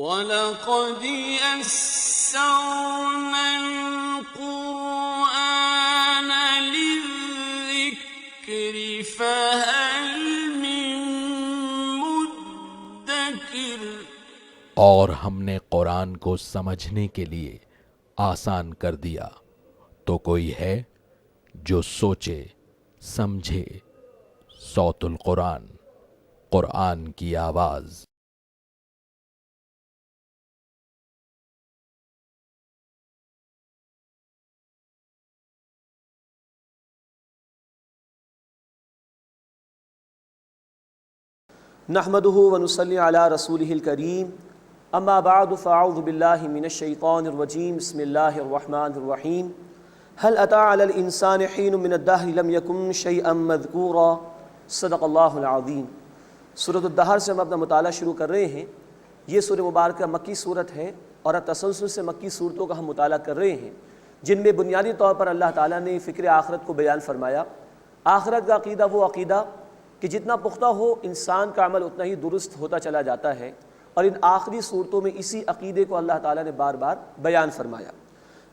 وَلَقَدْ يَسَّرْنَا الْقُرْآنَ لِلذِّكْرِ فَهَلْ مِن مُّدَّكِرٍ۔ اور ہم نے قرآن کو سمجھنے کے لیے آسان کر دیا، تو کوئی ہے جو سوچے سمجھے۔ صوت القرآن، قرآن کی آواز۔ نحمده ونصلي على رسوله الكريم اما بعد فاعوذ بالله من الشيطان الرجيم بسم الله الرحمن الرحيم هل اتى على الانسان حين من الدهر لم يكن شيئا مذكورا صدق اللہ العظیم۔ سورۃ الدہر سے ہم اپنا مطالعہ شروع کر رہے ہیں۔ یہ سورہ مبارکہ مکی صورت ہے اور تسلسل سے مکی صورتوں کا ہم مطالعہ کر رہے ہیں، جن میں بنیادی طور پر اللہ تعالیٰ نے فکر آخرت کو بیان فرمایا۔ آخرت کا عقیدہ وہ عقیدہ کہ جتنا پختہ ہو انسان کا عمل اتنا ہی درست ہوتا چلا جاتا ہے، اور ان آخری صورتوں میں اسی عقیدے کو اللہ تعالیٰ نے بار بار بیان فرمایا۔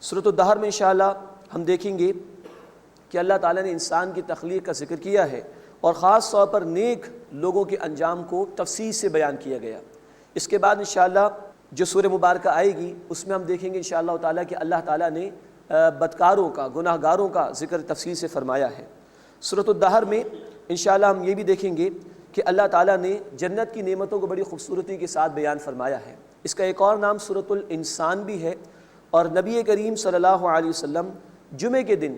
سورۃ الدہر میں انشاءاللہ ہم دیکھیں گے کہ اللہ تعالیٰ نے انسان کی تخلیق کا ذکر کیا ہے، اور خاص طور پر نیک لوگوں کے انجام کو تفصیل سے بیان کیا گیا۔ اس کے بعد انشاءاللہ جو سورہ مبارکہ آئے گی اس میں ہم دیکھیں گے انشاءاللہ تعالیٰ کہ اللہ تعالیٰ نے بدکاروں کا، گناہ گاروں کا ذکر تفصیل سے فرمایا ہے۔ سورۃ الدہر میں انشاءاللہ ہم یہ بھی دیکھیں گے کہ اللہ تعالیٰ نے جنت کی نعمتوں کو بڑی خوبصورتی کے ساتھ بیان فرمایا ہے۔ اس کا ایک اور نام سورۃ الانسان بھی ہے، اور نبی کریم صلی اللہ علیہ وسلم جمعے کے دن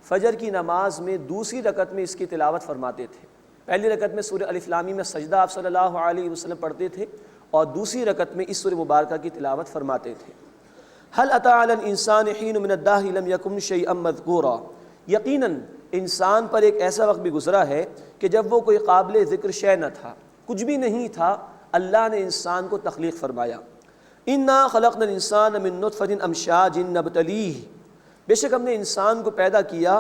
فجر کی نماز میں دوسری رکعت میں اس کی تلاوت فرماتے تھے۔ پہلی رکعت میں سورہ الف لام میم میں سجدہ آپ صلی اللہ علیہ وسلم پڑھتے تھے، اور دوسری رکعت میں اس سورہ مبارکہ کی تلاوت فرماتے تھے۔ هل اتى على الانسان حين من الدهر لم يكن شيئا مذكورا۔ یقیناً انسان پر ایک ایسا وقت بھی گزرا ہے کہ جب وہ کوئی قابل ذکر شے نہ تھا، کچھ بھی نہیں تھا، اللہ نے انسان کو تخلیق فرمایا۔ انا خلقنا الانسان من نطفة امشاج نبتلیہ۔ بے شک ہم نے انسان کو پیدا کیا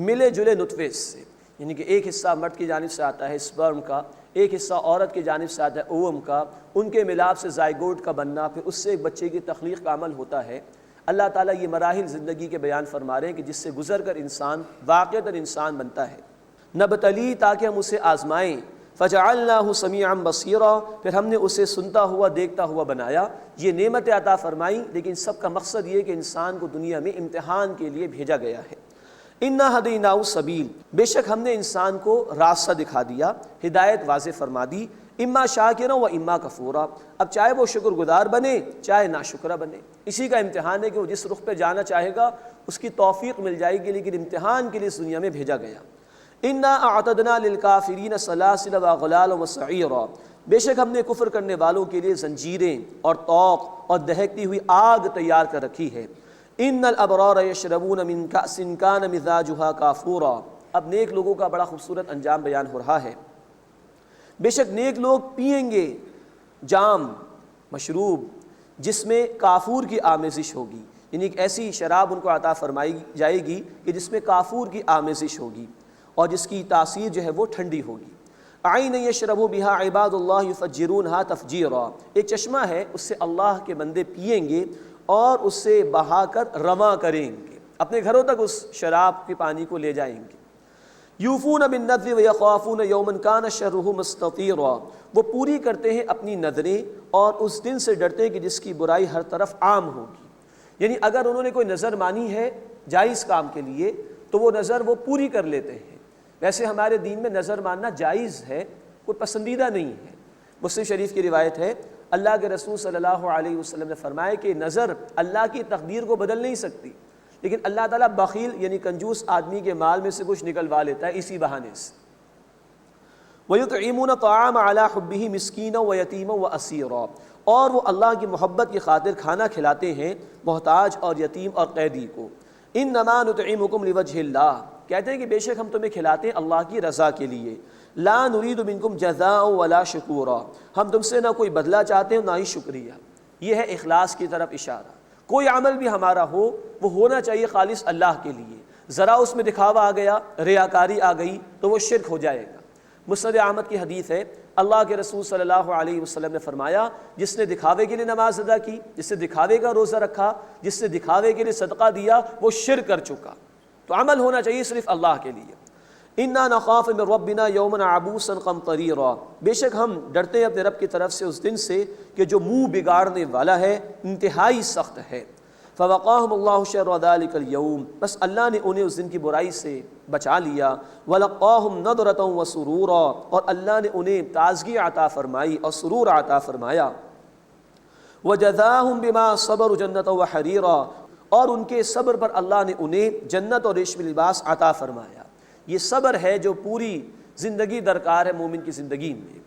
ملے جلے نطفے سے، یعنی کہ ایک حصہ مرد کی جانب سے آتا ہے سپرم کا، ایک حصہ عورت کی جانب سے آتا ہے اوم کا، ان کے ملاپ سے زائگوٹ کا بننا، پھر اس سے ایک بچے کی تخلیق کا عمل ہوتا ہے۔ اللہ تعالیٰ یہ مراحل زندگی کے بیان فرما رہے ہیں کہ جس سے گزر کر انسان واقعتاً انسان بنتا ہے۔ نبتلی، تاکہ ہم اسے آزمائیں، فجعلناہ سمیعا بصیرا، پھر ہم نے اسے سنتا ہوا دیکھتا ہوا بنایا۔ یہ نعمت عطا فرمائی، لیکن سب کا مقصد یہ کہ انسان کو دنیا میں امتحان کے لیے بھیجا گیا ہے۔ انا ہدیناہ السبیل، بے شک ہم نے انسان کو راستہ دکھا دیا، ہدایت واضح فرما دی۔ اما شاکرا و اما کفورا، اب چاہے وہ شکر گزار بنے چاہے ناشکرہ بنے، اسی کا امتحان ہے کہ وہ جس رخ پہ جانا چاہے گا اس کی توفیق مل جائے گی، لیکن امتحان کے لیے اس دنیا میں بھیجا گیا۔ انا اعتدنا للکافرین سلاسل واغلالا وسعیرا، بے شک ہم نے کفر کرنے والوں کے لیے زنجیریں اور طوق اور دہکتی ہوئی آگ تیار کر رکھی ہے۔ ان الابرار یشربون من کأس کان مزاجها کافورا، اب نیک لوگوں کا بڑا خوبصورت انجام بیان ہو رہا ہے۔ بے شک نیک لوگ پئیں گے جام، مشروب جس میں کافور کی آمیزش ہوگی، یعنی ایک ایسی شراب ان کو عطا فرمائی جائے گی کہ جس میں کافور کی آمیزش ہوگی اور جس کی تاثیر جو ہے وہ ٹھنڈی ہوگی۔ عین یشرب بہا عباد اللہ یفجرونہا تفجیرا، ایک چشمہ ہے، اس سے اللہ کے بندے پئیں گے اور اس سے بہا کر رواں کریں گے، اپنے گھروں تک اس شراب کے پانی کو لے جائیں گے۔ یوفون بالنذر ویخافون یوما کان شرہ مستطیرا، وہ پوری کرتے ہیں اپنی نذریں اور اس دن سے ڈرتے ہیں کہ جس کی برائی ہر طرف عام ہوگی، یعنی اگر انہوں نے کوئی نذر مانی ہے جائز کام کے لیے تو وہ نذر وہ پوری کر لیتے ہیں۔ ویسے ہمارے دین میں نذر ماننا جائز ہے، کوئی پسندیدہ نہیں ہے۔ مسلم شریف کی روایت ہے، اللہ کے رسول صلی اللہ علیہ وسلم نے فرمایا کہ نذر اللہ کی تقدیر کو بدل نہیں سکتی، لیکن اللہ تعالیٰ بخیل یعنی کنجوس آدمی کے مال میں سے کچھ نکلوا لیتا ہے اسی بہانے سے۔ وَيُطْعِمُونَ الطَّعَامَ عَلَىٰ حُبِّهِ مِسْكِينًا وَيَتِيمًا وَأَسِيرًا، اور وہ اللہ کی محبت کی خاطر کھانا کھلاتے ہیں محتاج اور یتیم اور قیدی کو۔ إِنَّمَا نُطْعِمُكُمْ لِوَجْهِ اللَّهِ، کہتے ہیں کہ بے شک ہم تمہیں کھلاتے ہیں اللہ کی رضا کے لیے۔ لَا نُرِيدُ مِنكُمْ جَزَاءً وَلَا شُكُورًا، ہم تم سے نہ کوئی بدلہ چاہتے ہیں نہ ہی شکریہ۔ یہ ہے اخلاص کی طرف اشارہ۔ کوئی عمل بھی ہمارا ہو وہ ہونا چاہیے خالص اللہ کے لیے، ذرا اس میں دکھاوا آ گیا، ریاکاری آ گئی تو وہ شرک ہو جائے گا۔ مسند احمد کی حدیث ہے، اللہ کے رسول صلی اللہ علیہ وسلم نے فرمایا جس نے دکھاوے کے لیے نماز ادا کی، جس نے دکھاوے کا روزہ رکھا، جس نے دکھاوے کے لیے صدقہ دیا، وہ شرک کر چکا۔ تو عمل ہونا چاہیے صرف اللہ کے لیے۔ اِنَّا نَخَافُ مِن رَبِّنَا يَوْمًا عَبُوسًا قَمْطَرِيرًا، بے شک ہم ڈرتے ہیں اپنے رب کی طرف سے اس دن سے کہ جو منہ بگاڑنے والا ہے، انتہائی سخت ہے۔ فَوَقَاهُمُ اللَّهُ شَرَّ ذَلِكَ الْيَوْمِ، بس اللہ نے انہیں اس دن کی برائی سے بچا لیا۔ وَلَقَّاهُمْ نَضْرَةً وَسُرُورًا، اور اللہ نے انہیں تازگی عطا فرمائی اور سرور عطا فرمایا۔ وَجَزَاهُمْ بِمَا صَبَرُوا جَنَّةً وَحَرِيرًا، اور ان کے صبر پر اللہ نے انہیں جنت اور ریشمی لباس عطا فرمایا۔ یہ صبر ہے جو پوری زندگی درکار ہے مومن کی زندگی میں،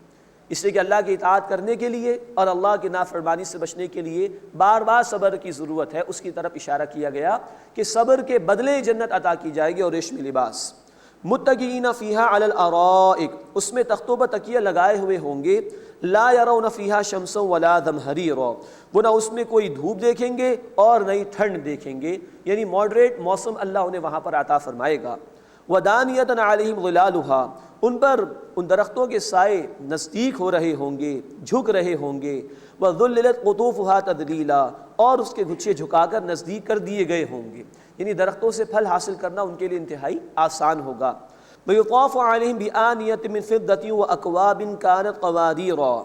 اس لیے کہ اللہ کی اطاعت کرنے کے لیے اور اللہ کی نافرمانی سے بچنے کے لیے بار بار صبر کی ضرورت ہے۔ اس کی طرف اشارہ کیا گیا کہ صبر کے بدلے جنت عطا کی جائے گی اور ریشمی لباس۔ متکئین فیہا علی الارائک، اس میں تختوں پر تکیہ لگائے ہوئے ہوں گے۔ لا یرون فیہا شمسا ولا زمہریرا، وہ نہ اس میں کوئی دھوپ دیکھیں گے اور نہ ہی ٹھنڈ دیکھیں گے، یعنی ماڈریٹ موسم اللہ انہیں وہاں پر عطا فرمائے گا۔ وَدَانِيَةً عَلَيْهِمْ ظِلَالُهَا، ان پر ان درختوں کے سائے نزدیک ہو رہے ہوں گے، جھک رہے ہوں گے۔ وَذُلِّلَتْ قُطُوفُهَا تَذْلِيلًا، اور اس کے گچھے جھکا کر نزدیک کر دیے گئے ہوں گے، یعنی درختوں سے پھل حاصل کرنا ان کے لیے انتہائی آسان ہوگا۔ وَيُطَافُ عَلَيْهِمْ بِآنِيَةٍ مِّن فِضَّةٍ وَأَكْوَابٍ كَانَتْ قَوَارِيرَا،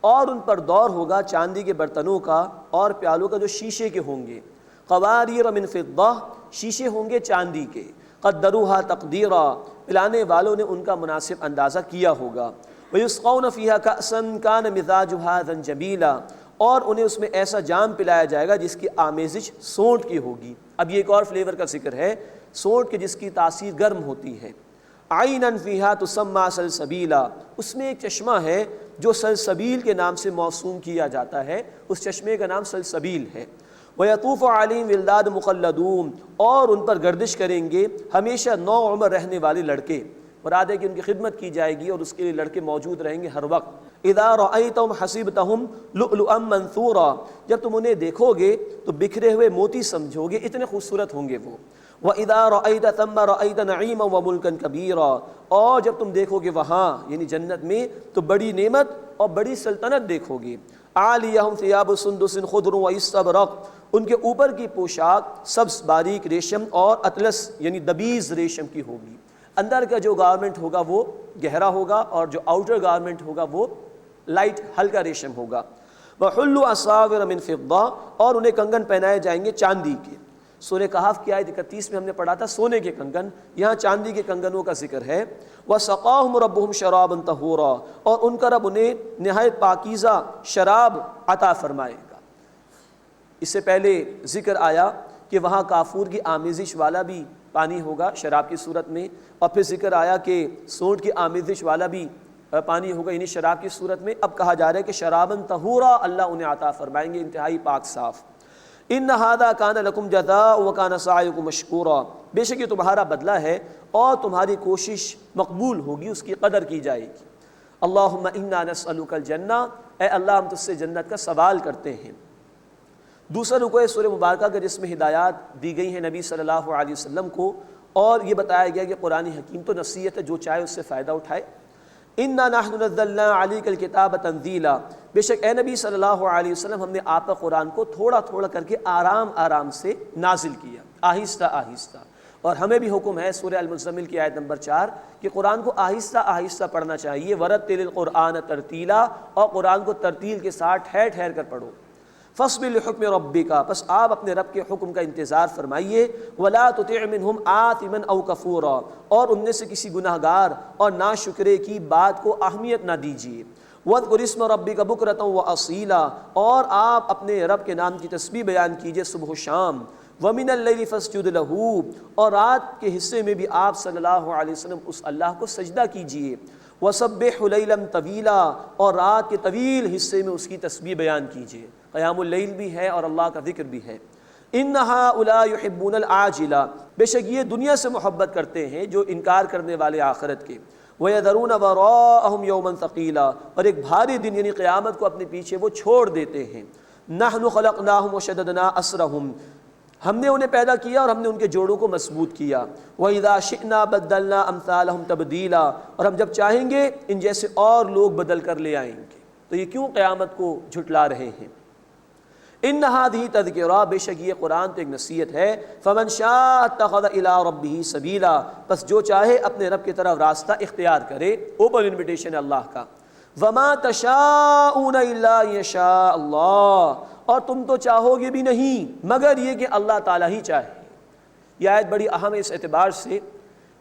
اور ان پر دور ہوگا چاندی کے برتنوں کا اور پیالوں کا جو شیشے کے ہوں گے۔ قواریر من فضہ، شیشے ہوں گے چاندی کے۔ قدروہا تقدیرا، پلانے والوں نے ان کا مناسب اندازہ کیا ہوگا۔ ویسقون فیہا کأسا کان مزاجہا زنجبیلا، اور انہیں اس میں ایسا جام پلایا جائے گا جس کی آمیزش سونٹ کی ہوگی۔ اب یہ ایک اور فلیور کا ذکر ہے، سونٹ کی جس کی تاثیر گرم ہوتی ہے۔ عیناً فیہا تسمى سلسبیلا، اس میں ایک چشمہ ہے جو سلسبیل کے نام سے موسوم کیا جاتا ہے، اس چشمے کا نام سلسبیل ہے۔ وَيَطُوفُ عَلَيْهِمْ وِلْدَانٌ مُخَلَّدُونَ، اور ان پر گردش کریں گے ہمیشہ نو عمر رہنے والے لڑکے، مراد ہے کہ ان کی خدمت کی جائے گی اور اس کے لیے لڑکے موجود رہیں گے ہر وقت۔ اِذَا رَأَيْتَهُمْ حَسِبْتَهُمْ لُؤْلُؤًا مَنثُورًا، جب تم انہیں دیکھو گے تو بکھرے ہوئے موتی سمجھو گے، اتنے خوبصورت ہوں گے وہ۔ وَإِذَا رَأَيْتَ ثَمَّ رَأَيْتَ نَعِيمًا وَمُلْكًا كَبِيرًا، اور جب تم دیکھو گے وہاں یعنی جنت میں تو بڑی نعمت اور بڑی سلطنت دیکھو گے۔ عَالِيَهُمْ ثِيَابُ سُنْدُسٍ خُضْرٌ وَإِسْتَبْرَقٍ، ان کے اوپر کی پوشاک سبز باریک ریشم اور اطلس یعنی دبیز ریشم کی ہوگی۔ اندر کا جو گارمنٹ ہوگا وہ گہرا ہوگا اور جو آؤٹر گارمنٹ ہوگا وہ لائٹ ہلکا ریشم ہوگا۔ وَحُلُّوا أَسَاوِرَ مِن فِضَّةٍ، اور انہیں کنگن پہنائے جائیں گے چاندی کے۔ سورہ کہف کی آیت 31 میں ہم نے پڑھا تھا سونے کے کنگن، یہاں چاندی کے کنگنوں کا ذکر ہے۔ وَسَقَاهُمْ رَبُّهُمْ شَرَابًا طَهُورًا، اور ان کا رب انہیں نہایت پاکیزہ شراب عطا فرمائے گا۔ اس سے پہلے ذکر آیا کہ وہاں کافور کی آمیزش والا بھی پانی ہوگا شراب کی صورت میں، اور پھر ذکر آیا کہ سونٹ کی آمیزش والا بھی پانی ہوگا یعنی شراب کی صورت میں۔ اب کہا جا رہا ہے کہ شرابًا طہورا، اللہ انہیں عطا فرمائیں گے انتہائی پاک صاف۔ ان ھذا کان لکم جزاء وکان سعیکم مشکورا، بے شک یہ تمہارا بدلہ ہے اور تمہاری کوشش مقبول ہوگی، اس کی قدر کی جائے گی۔ اللہم انا نسألک الجنہ، اے اللہ ہم تجھ سے جنت کا سوال کرتے ہیں۔ دوسرا رکوع ہے سورہ مبارکہ کا جس میں ہدایات دی گئی ہیں نبی صلی اللہ علیہ وسلم کو، اور یہ بتایا گیا کہ قرآن حکیم تو نصیحت ہے، جو چاہے اس سے فائدہ اٹھائے۔ انا نحن نزلنا علیک الکتاب تنزیلا، بے شک اے نبی صلی اللہ علیہ وسلم ہم نے آپ پر قرآن کو تھوڑا تھوڑا کر کے آرام آرام سے نازل کیا، آہستہ آہستہ۔ اور ہمیں بھی حکم ہے سورہ المزمل کی آیت نمبر 4 کہ قرآن کو آہستہ آہستہ پڑھنا چاہیے۔ ورتل القرآن ترتیلا، اور قرآن کو ترتیل کے ساتھ ٹھہر ٹھہر کر پڑھو۔ فاصبر لحکم ربک، پس آپ اپنے رب کے حکم کا انتظار فرمائیے۔ ولا تطع منہم آثما او کفورا، اور ان میں سے کسی گناہ گار اور ناشکرے کی بات کو اہمیت نہ دیجیے۔ واذکر اسم ربک بکرۃ واصیلا، اور آپ اپنے رب کے نام کی تسبیح بیان کیجیے صبح و شام۔ ومن اللیل فاسجد لہ، اور رات کے حصے میں بھی آپ صلی اللہ علیہ وسلم اس اللہ کو سجدہ کیجیے۔ وسبح لیلا طویلا، اور رات کے طویل حصے میں اس کی تسبیح بیان کیجیے۔ قیام اللیل بھی ہے اور اللہ کا ذکر بھی ہے۔ ان ہؤلاء یحبون العاجلہ، بے شک یہ دنیا سے محبت کرتے ہیں جو انکار کرنے والے آخرت کے۔ وَيَذَرُونَ وَرَاءَهُمْ يَوْمًا ثَقِيلًا، اور ایک بھاری دن یعنی قیامت کو اپنے پیچھے وہ چھوڑ دیتے ہیں۔ نحن خلقناہم وشددنا اسرہم، ہم نے انہیں پیدا کیا اور ہم نے ان کے جوڑوں کو مضبوط کیا۔ وَإِذَا شِئْنَا بَدَّلْنَا أَمْثَالَهُمْ تَبْدِيلًا، اور ہم جب چاہیں گے ان جیسے اور لوگ بدل کر لے آئیں گے۔ تو یہ کیوں قیامت کو جھٹلا رہے ہیں؟ ان هذه تذکرہ، بے شک یہ قرآن تو ایک نصیحت ہے۔ فمن شاء اتخذ الی ربہ سبیلا، بس جو چاہے اپنے رب کی طرف راستہ اختیار کرے۔ اوپن انویٹیشن ہے اللہ کا۔ وما تشاءون الا ان یشاء اللہ، اور تم تو چاہو گے بھی نہیں مگر یہ کہ اللہ تعالیٰ ہی چاہے۔ یہ آیت بڑی اہم ہے اس اعتبار سے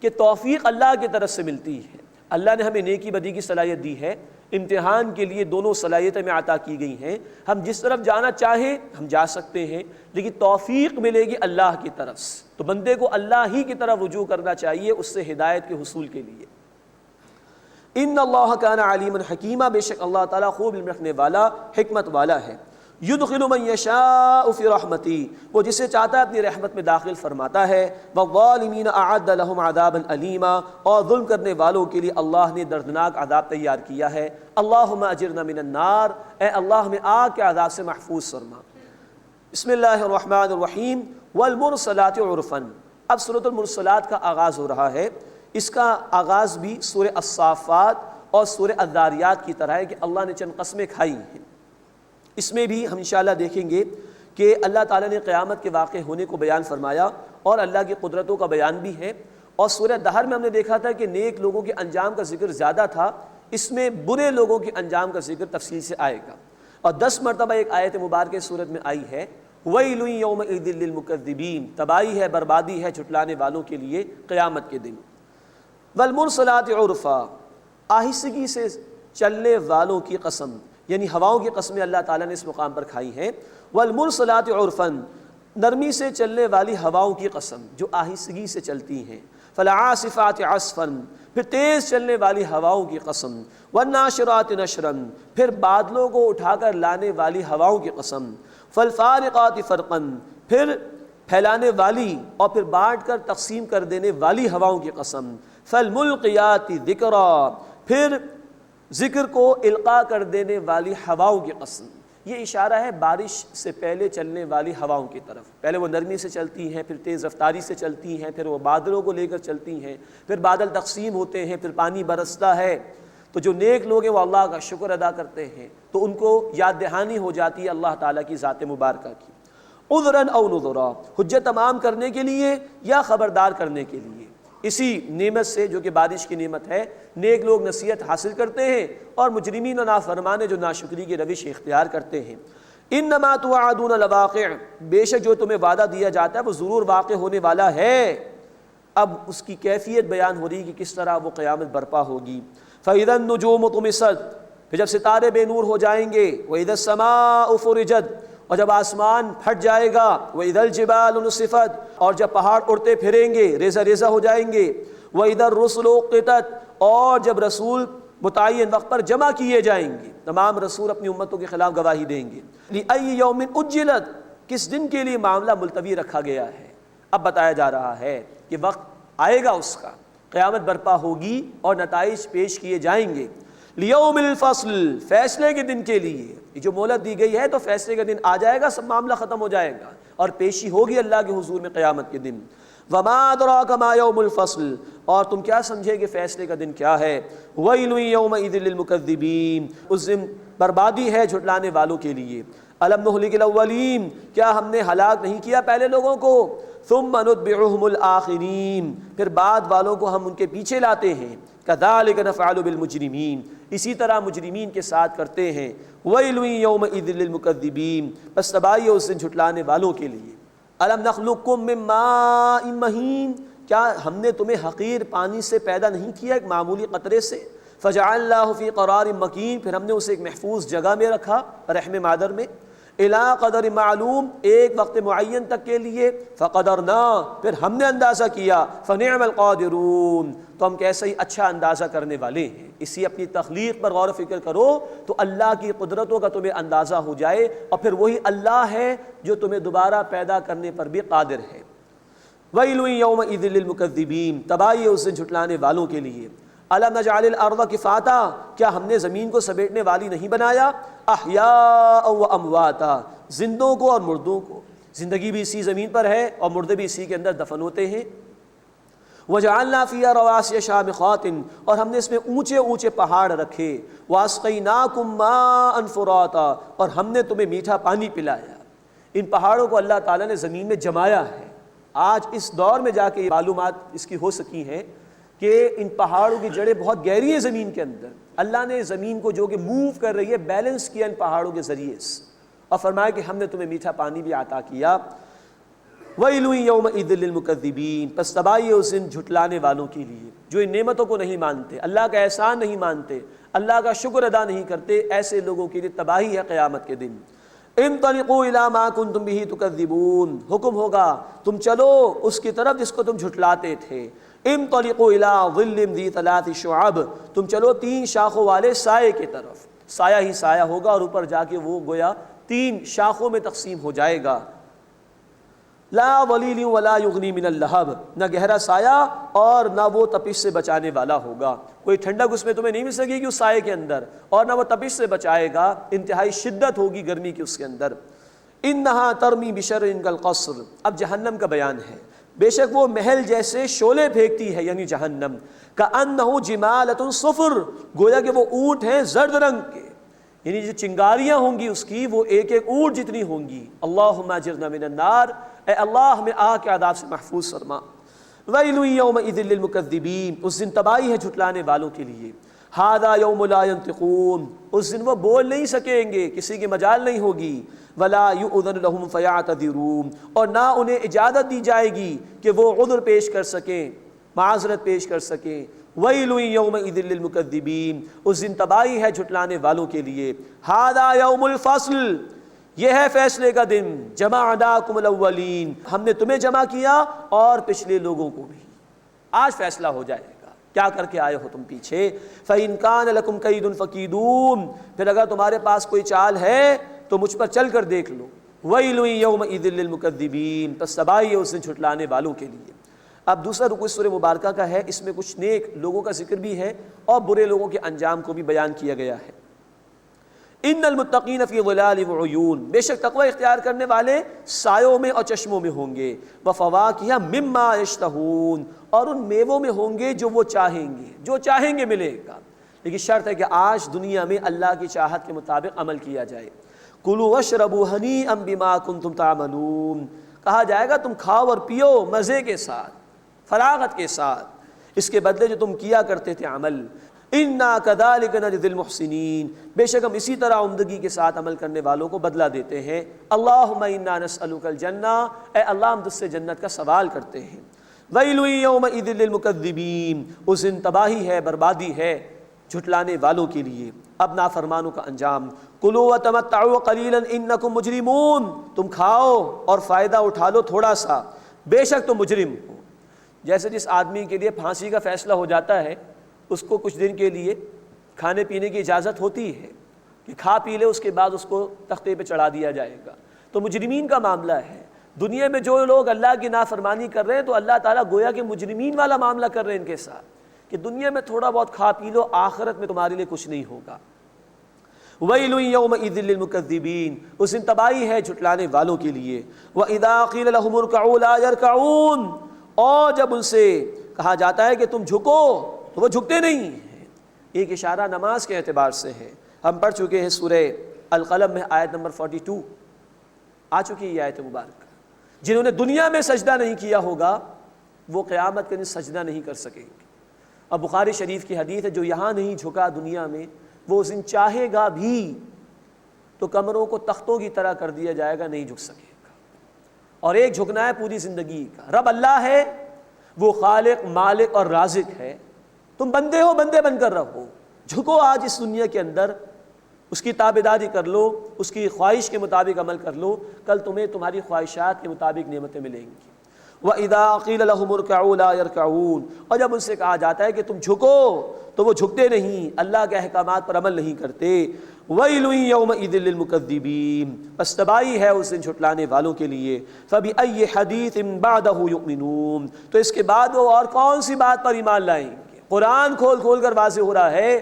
کہ توفیق اللہ کی طرف سے ملتی ہے۔ اللہ نے ہمیں نیکی بدی کی صلاحیت دی ہے، امتحان کے لیے دونوں صلاحیتیں ہمیں عطا کی گئی ہیں۔ ہم جس طرف جانا چاہیں ہم جا سکتے ہیں، لیکن توفیق ملے گی اللہ کی طرف سے، تو بندے کو اللہ ہی کی طرف رجوع کرنا چاہیے اس سے ہدایت کے حصول کے لیے۔ ان اللہ کان علیما حکیما، بے شک اللہ تعالیٰ خوب علم رکھنے والا، حکمت والا ہے۔ یدخل من یشاء فی رحمتی، وہ جسے چاہتا ہے اپنی رحمت میں داخل فرماتا ہے۔ والظالمین اعد لهم عذابا علیما، اور ظلم کرنے والوں کے لیے اللہ نے دردناک عذاب تیار کیا ہے۔ اللہم اجرنا من النار، اے اللہ ہمیں آگ کے عذاب سے محفوظ فرما۔ بسم اللہ الرحمن الرحیم۔ والمرسلات عرفا، اب سورۃ المرسلات کا آغاز ہو رہا ہے۔ اس کا آغاز بھی سورہ الصافات اور سورہ الذاریات کی طرح ہے کہ اللہ نے چند قسمیں کھائی ہیں۔ اس میں بھی ہم انشاءاللہ دیکھیں گے کہ اللہ تعالیٰ نے قیامت کے واقع ہونے کو بیان فرمایا اور اللہ کی قدرتوں کا بیان بھی ہے۔ اور سورہ دہر میں ہم نے دیکھا تھا کہ نیک لوگوں کے انجام کا ذکر زیادہ تھا، اس میں برے لوگوں کے انجام کا ذکر تفصیل سے آئے گا۔ اور 10 مرتبہ ایک آیت مبارکہ سورت میں آئی ہے، وَيْلٌ يَوْمَئِذٍ لِّلْمُكَذِّبِينَ، تباہی ہے، بربادی ہے جھٹلانے والوں کے لیے قیامت کے دن۔ وَالْمُرْسَلَاتِ عُرْفًا، آہستگی سے چلنے والوں کی قسم، یعنی ہواؤں کی قسمیں اللہ تعالیٰ نے اس مقام پر کھائی ہیں۔ والمرسلات عرفاً، نرمی سے چلنے والی ہواؤں کی قسم جو آہستگی سے چلتی ہیں۔ فالعاصفات عصفاً، پھر تیز چلنے والی ہواؤں کی قسم۔ والناشرات نشراً، پھر بادلوں کو اٹھا کر لانے والی ہواؤں کی قسم۔ فالفارقات فرقاً، پھر پھیلانے والی اور پھر بانٹ کر تقسیم کر دینے والی ہواؤں کی قسم۔ فالملقیات ذکرا، پھر ذکر کو القاء کر دینے والی ہواؤں کی قسم۔ یہ اشارہ ہے بارش سے پہلے چلنے والی ہواؤں کی طرف۔ پہلے وہ نرمی سے چلتی ہیں، پھر تیز رفتاری سے چلتی ہیں، پھر وہ بادلوں کو لے کر چلتی ہیں، پھر بادل تقسیم ہوتے ہیں، پھر پانی برستا ہے۔ تو جو نیک لوگ ہیں وہ اللہ کا شکر ادا کرتے ہیں تو ان کو یاد دہانی ہو جاتی ہے اللہ تعالیٰ کی ذات مبارکہ کی۔ عذراً او نذرا، حجت تمام کرنے کے لیے یا خبردار کرنے کے لیے۔ اسی نعمت سے جو کہ بارش کی نعمت ہے نیک لوگ نصیحت حاصل کرتے ہیں، اور مجرمین و نافرمان جو ناشکری کی روش اختیار کرتے ہیں۔ انما توعدون لواقع، بے شک جو تمہیں وعدہ دیا جاتا ہے وہ ضرور واقع ہونے والا ہے۔ اب اس کی کیفیت بیان ہو رہی کہ کس طرح وہ قیامت برپا ہوگی۔ فاذا النجوم طمست، پھر جب ستارے بے نور ہو جائیں گے۔ واذا السماء فرجت، اور جب آسمان پھٹ جائے گا۔ وَإِذَا الْجِبَالُ نُصِفَتْ، اور جب پہاڑ اڑتے پھریں گے، ریزہ ریزہ ہو جائیں گے۔ وَإِذَا الرُّسُلُ اُقِّتَتْ، اور جب رسول متعین وقت پر جمع کیے جائیں گے، تمام رسول اپنی امتوں کے خلاف گواہی دیں گے۔ لِأَيِّ يَوْمٍ أُجِّلَتْ، کس دن کے لیے معاملہ ملتوی رکھا گیا ہے۔ اب بتایا جا رہا ہے کہ وقت آئے گا اس کا، قیامت برپا ہوگی اور نتائج پیش کیے جائیں گے۔ لیوم الفصل، فیصلے کے دن کے لیے۔ یہ جو مہلت دی گئی ہے تو فیصلے کا دن آ جائے گا، سب معاملہ ختم ہو جائے گا اور پیشی ہوگی اللہ کے حضور میں قیامت کے دن۔ وما ادراک ما یوم الفصل، اور تم کیا سمجھے کہ فیصلے کا دن کیا ہے۔ ویل یومئذ للمکذبین، اس دن بربادی ہے جھٹلانے والوں کے لیے۔ الم نہلک الاولین، کیا ہم نے ہلاک نہیں کیا پہلے لوگوں کو۔ ثم نتبعهم الآخرین، پھر بعد والوں کو ہم ان کے پیچھے لاتے ہیں۔ کذالک نفعل بالمجرمین، اسی طرح مجرمین کے ساتھ کرتے ہیں۔ ویل یومئذ للمکذبین، بس تباہی اس دن جھٹلانے والوں کے لیے۔ الم نخلقکم من ماء مہین، کیا ہم نے تمہیں حقیر پانی سے پیدا نہیں کیا، ایک معمولی قطرے سے۔ فجعلناہ فی قرار مکین، پھر ہم نے اسے ایک محفوظ جگہ میں رکھا، رحم مادر میں۔ الی قدر معلوم، ایک وقت معین تک کے لیے۔ فقدرنا، پھر ہم نے اندازہ کیا۔ فنعم القادرون، تو ہم کیسے ہی اچھا اندازہ کرنے والے ہیں۔ اسی اپنی تخلیق پر غور و فکر کرو تو اللہ کی قدرتوں کا تمہیں اندازہ ہو جائے، اور پھر وہی اللہ ہے جو تمہیں دوبارہ پیدا کرنے پر بھی قادر ہے۔ ویل یومئذ للمکذبین، تباہی اس سے جھٹلانے والوں کے لیے۔ الم نجعل الارض کفاتا، کیا ہم نے زمین کو سمیٹنے والی نہیں بنایا۔ احیاء و امواتا، زندوں کو اور مردوں کو۔ زندگی بھی اسی زمین پر ہے اور مردے بھی اسی کے اندر دفن ہوتے ہیں۔ وَجَعَلْنَا فِيهَا رَوَاسِيَ شَامِخَاتٍ، اور ہم نے اس میں اونچے اونچے پہاڑ رکھے، وَأَسْقَيْنَاكُم مَّاءً فُرَاتًا، اور ہم نے تمہیں میٹھا پانی پلایا۔ ان پہاڑوں کو اللہ تعالیٰ نے زمین میں جمایا ہے۔ آج اس دور میں جا کے یہ معلومات اس کی ہو سکی ہیں کہ ان پہاڑوں کی جڑیں بہت گہری ہیں زمین کے اندر۔ اللہ نے زمین کو جو کہ موو کر رہی ہے بیلنس کیا ان پہاڑوں کے ذریعے سے، اور فرمایا کہ ہم نے تمہیں میٹھا پانی بھی عطا کیا۔ وَيْلٌ يَوْمَئِذٍ لِّلْمُكَذِّبِينَ، پس تباہی ہے اس دن جھٹلانے والوں کے لیے جو ان نعمتوں کو نہیں مانتے، اللہ کا احسان نہیں مانتے، اللہ کا شکر ادا نہیں کرتے۔ ایسے لوگوں کے لیے تباہی ہے قیامت کے دن۔ انطلقوا الی ما کنتم بہ تکذبون، حکم ہوگا تم چلو اس کی طرف جس کو تم جھٹلاتے تھے۔ انطلقوا الی ظل ذی ثلاث شعب، تم چلو 3 شاخوں والے سائے کی طرف۔ سایہ ہی سایہ ہوگا اور اوپر جا کے وہ گویا 3 شاخوں میں تقسیم ہو جائے گا۔ لا ظلیل ولا یغنی من اللہب، نہ گہرا سایہ اور نہ وہ تپش سے بچانے والا ہوگا۔ کوئی ٹھنڈک اس میں تمہیں نہیں مل سکے گی اس سائے کے اندر، اور نہ وہ تپش سے بچائے گا، انتہائی شدت ہوگی گرمی کی اس کے اندر۔ انہا ترمی بشرر کالقصر، اب جہنم کا بیان ہے۔ بے شک وہ محل جیسے شعلے پھینکتی ہے، یعنی جہنم۔ کأنہ جمالۃ صفر، گویا کہ وہ اونٹ ہیں زرد رنگ کے، یعنی جو چنگاریاں ہوں گی اس کی وہ ایک ایک اونٹ جتنی ہوں گی۔ اللہم اجرنا من النار، اے اللہ ہمیں آگ کے عذاب سے محفوظ فرما۔ ویل یومئذ للمکذبین، اس دن تباہی ہے جھٹلانے والوں کے لیے۔ ھذا یوم لا ینطقون، اس دن وہ بول نہیں سکیں گے، کسی کی مجال نہیں ہوگی۔ ولا یؤذن لہم فیعتذرون، اور نہ انہیں اجازت دی جائے گی کہ وہ عذر پیش کر سکیں، معذرت پیش کر سکیں۔ ویل یومئذ للمکذبین، اس دن تباہی ہے جھٹلانے والوں کے لیے۔ ھذا یوم الفصل، یہ ہے فیصلے کا دن۔ جمعناکم الاولین، ہم نے تمہیں جمع کیا اور پچھلے لوگوں کو بھی۔ آج فیصلہ ہو جائے گا کیا کر کے آئے ہو تم پیچھے۔ فإن کان لکم کید فکیدون، پھر اگر تمہارے پاس کوئی چال ہے تو مجھ پر چل کر دیکھ لو۔ ویل یومئذ للمکذبین، پس تباہی ہے اس دن جھٹلانے والوں کے لیے۔ اب دوسرا رکوع سورہ مبارکہ کا ہے، اس میں کچھ نیک لوگوں کا ذکر بھی ہے اور برے لوگوں کے انجام کو بھی بیان کیا گیا ہے۔ ان المتقین فی ظلال وعیون، بے شک تقوی اختیار کرنے والے سایوں میں اور چشموں میں ہوں گے۔ وفواکہ مما یشتہون، اور ان میووں میں ہوں گے جو وہ چاہیں گے، جو چاہیں گے ملے گا، لیکن شرط ہے کہ آج دنیا میں اللہ کی چاہت کے مطابق عمل کیا جائے۔ کلوا واشربوا ہنیئا بما کنتم تعملون، کہا جائے گا تم کھاؤ اور پیو مزے کے ساتھ، فراغت کے ساتھ، اس کے بدلے جو تم کیا کرتے تھے عمل۔ انا کذالک نجزی المحسنین، بے شک ہم اسی طرح عمدگی کے ساتھ عمل کرنے والوں کو بدلہ دیتے ہیں۔ اللہم انا نسألک الجنہ، اے اللہ ہم تجھ سے جنت کا سوال کرتے ہیں۔ ویل یومئذ للمکذبین، اس دن تباہی ہے، بربادی ہے جھٹلانے والوں کے لیے۔ اب نافرمانوں کا انجام۔ کلوا وتمتعوا قلیلا انکم مجرمون، تم کھاؤ اور فائدہ اٹھا لو تھوڑا سا، بے شک تم مجرم ہو۔ جیسے جس آدمی کے لیے پھانسی کا فیصلہ ہو جاتا ہے، اس کو کچھ دن کے لیے کھانے پینے کی اجازت ہوتی ہے کہ کھا پی لے، اس کے بعد اس کو تختے پہ چڑھا دیا جائے گا۔ تو مجرمین کا معاملہ ہے، دنیا میں جو لوگ اللہ کی نافرمانی کر رہے ہیں تو اللہ تعالیٰ گویا کہ مجرمین والا معاملہ کر رہے ہیں ان کے ساتھ، کہ دنیا میں تھوڑا بہت کھا پی لو، آخرت میں تمہارے لیے کچھ نہیں ہوگا۔ ویل یومئذ للمکذبین، اس دن تباہی ہے جھٹلانے والوں کے لیے۔ وَإِذَا قِيلَ لَهُمُ ارْكَعُوا لَا يَرْكَعُونَ، اور جب ان سے کہا جاتا ہے کہ تم جھکو تو وہ جھکتے نہیں ہیں۔ ایک اشارہ نماز کے اعتبار سے ہے، ہم پڑھ چکے ہیں سورہ القلم میں آیت نمبر 42 آ چکی ہے یہ آیت مبارکہ۔ جنہوں نے دنیا میں سجدہ نہیں کیا ہوگا وہ قیامت کے دن سجدہ نہیں کر سکیں گے۔ اب بخاری شریف کی حدیث ہے، جو یہاں نہیں جھکا دنیا میں وہ اس دن چاہے گا بھی تو کمروں کو تختوں کی طرح کر دیا جائے گا، نہیں جھک سکے گا۔ اور ایک جھکنا ہے پوری زندگی کا۔ رب اللہ ہے، وہ خالق مالک اور رازق ہے، تم بندے ہو، بندے بن کر رہو۔ جھکو آج اس دنیا کے اندر، اس کی تابعداری کر لو، اس کی خواہش کے مطابق عمل کر لو، کل تمہیں تمہاری خواہشات کے مطابق نعمتیں ملیں گی۔ وَإِذَا قِيلَ لَهُمُ ارْكَعُوا لَا يَرْكَعُونَ، اور جب ان سے کہا جاتا ہے کہ تم جھکو تو وہ جھکتے نہیں، اللہ کے احکامات پر عمل نہیں کرتے۔ وَيْلٌ يَوْمَئِذٍ لِّلْمُكَذِّبِينَ، پس تباہی ہے اس دن جھٹلانے والوں کے لیے۔ فَبِأَيِّ حَدِيثٍ بَعْدَهُ يُؤْمِنُونَ، تو اس کے بعد وہ اور کون سی بات پر ایمان لائیں گے؟ قرآن کھول کھول کر واضح ہو رہا ہے،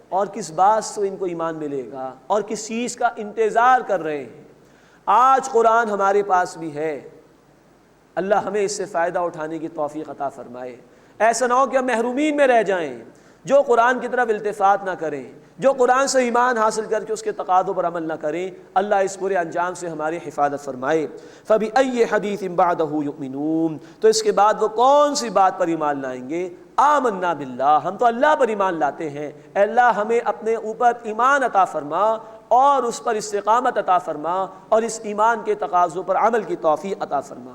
اور کس بات سے ان کو ایمان ملے گا اور کس چیز کا انتظار کر رہے ہیں۔ آج قرآن ہمارے پاس بھی ہے، اللہ ہمیں اس سے فائدہ اٹھانے کی توفیق عطا فرمائے۔ ایسا نہ ہو کہ ہم محرومین میں رہ جائیں، جو قرآن کی طرف التفات نہ کریں، جو قرآن سے ایمان حاصل کر کے اس کے تقاضوں پر عمل نہ کریں، اللہ اس برے انجام سے ہماری حفاظت فرمائے۔ فَبِأَيِّ حَدِيثٍ بَعْدَهُ يُؤْمِنُونَ، تو اس کے بعد وہ کون سی بات پر ایمان لائیں گے؟ آمنا باللہ، ہم تو اللہ پر ایمان لاتے ہیں، اے اللہ ہمیں اپنے اوپر ایمان عطا فرما اور اس پر استقامت عطا فرما اور اس ایمان کے تقاضوں پر عمل کی توفیق عطا فرما۔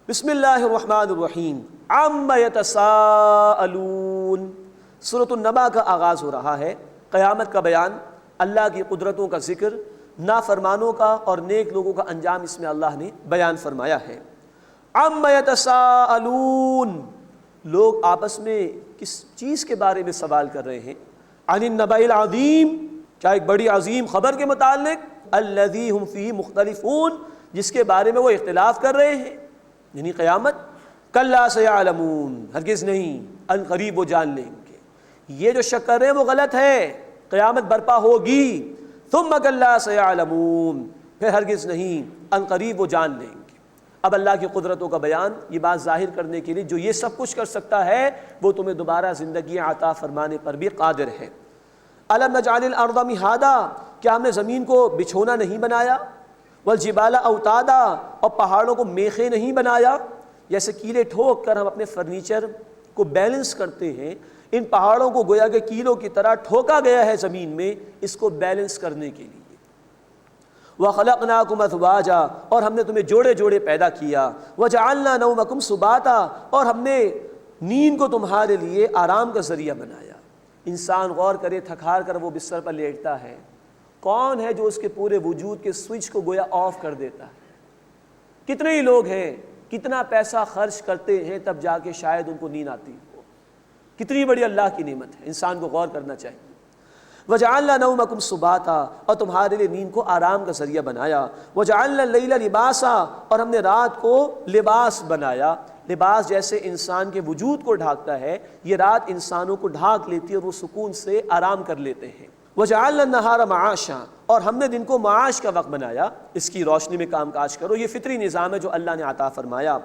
بسم اللہ الرحمن الرحیم۔ عَمَّ يَتَسَاءَلُونَ، سورۃ النبأ کا آغاز ہو رہا ہے۔ قیامت کا بیان، اللہ کی قدرتوں کا ذکر، نافرمانوں کا اور نیک لوگوں کا انجام اس میں اللہ نے بیان فرمایا ہے۔ عَمَّ يَتَسَاءَلُونَ، لوگ آپس میں کس چیز کے بارے میں سوال کر رہے ہیں؟ عن النبأ العظیم، کیا ایک بڑی عظیم خبر کے متعلق؟ الذی ہم فیہ مختلفون، جس کے بارے میں وہ اختلاف کر رہے ہیں، یعنی قیامت۔ کلا سیعلمون، ہرگز نہیں، ان قریب وہ جان لیں گے۔ یہ جو شک کر رہے ہیں وہ غلط ہے، قیامت برپا ہوگی۔ ثم کلا سیعلمون، پھر ہرگز نہیں، ان قریب وہ جان لیں گے۔ اب اللہ کی قدرتوں کا بیان، یہ بات ظاہر کرنے کے لیے جو یہ سب کچھ کر سکتا ہے وہ تمہیں دوبارہ زندگی عطا فرمانے پر بھی قادر ہے۔ الم نجعل الارض مہادا، کیا ہم نے زمین کو بچھونا نہیں بنایا؟ والجبال اوتادا، اور پہاڑوں کو میخیں نہیں بنایا؟ جیسے کیلے ٹھوک کر ہم اپنے فرنیچر کو بیلنس کرتے ہیں، ان پہاڑوں کو گویا کہ کیلوں کی طرح ٹھوکا گیا ہے زمین میں اس کو بیلنس کرنے کے لیے۔ وَخَلَقْنَاكُمْ أَزْوَاجًا، اور ہم نے تمہیں جوڑے جوڑے پیدا کیا۔ وَجَعَلْنَا نَوْمَكُمْ سُبَاتًا، اور ہم نے نیند کو تمہارے لیے آرام کا ذریعہ بنایا۔ انسان غور کرے، تھک ہار کر وہ بستر پر لیٹتا ہے، کون ہے جو اس کے پورے وجود کے سوئچ کو گویا آف کر دیتا ہے؟ کتنے ہی لوگ ہیں، کتنا پیسہ خرچ کرتے ہیں تب جا کے شاید ان کو نیند آتی ہو۔ کتنی بڑی اللہ کی نعمت ہے، انسان کو غور کرنا چاہیے۔ وَجَعَلْنَا نَوْمَكُمْ سُبَاتًا، اور تمہارے لیے نیند کو آرام کا ذریعہ بنایا۔ وَجَعَلْنَا اللَّيْلَ لِبَاسًا، اور ہم نے رات کو لباس بنایا۔ لباس جیسے انسان کے وجود کو ڈھانکتا ہے، یہ رات انسانوں کو ڈھانک لیتی ہے اور وہ سکون سے آرام کر لیتے ہیں۔ وَجَعَلْنَا النَّهَارَ مَعَاشًا، اور ہم نے دن کو معاش کا وقت بنایا، اس کی روشنی میں کام کاج کرو، یہ فطری نظام ہے جو اللہ نے عطا فرمایا۔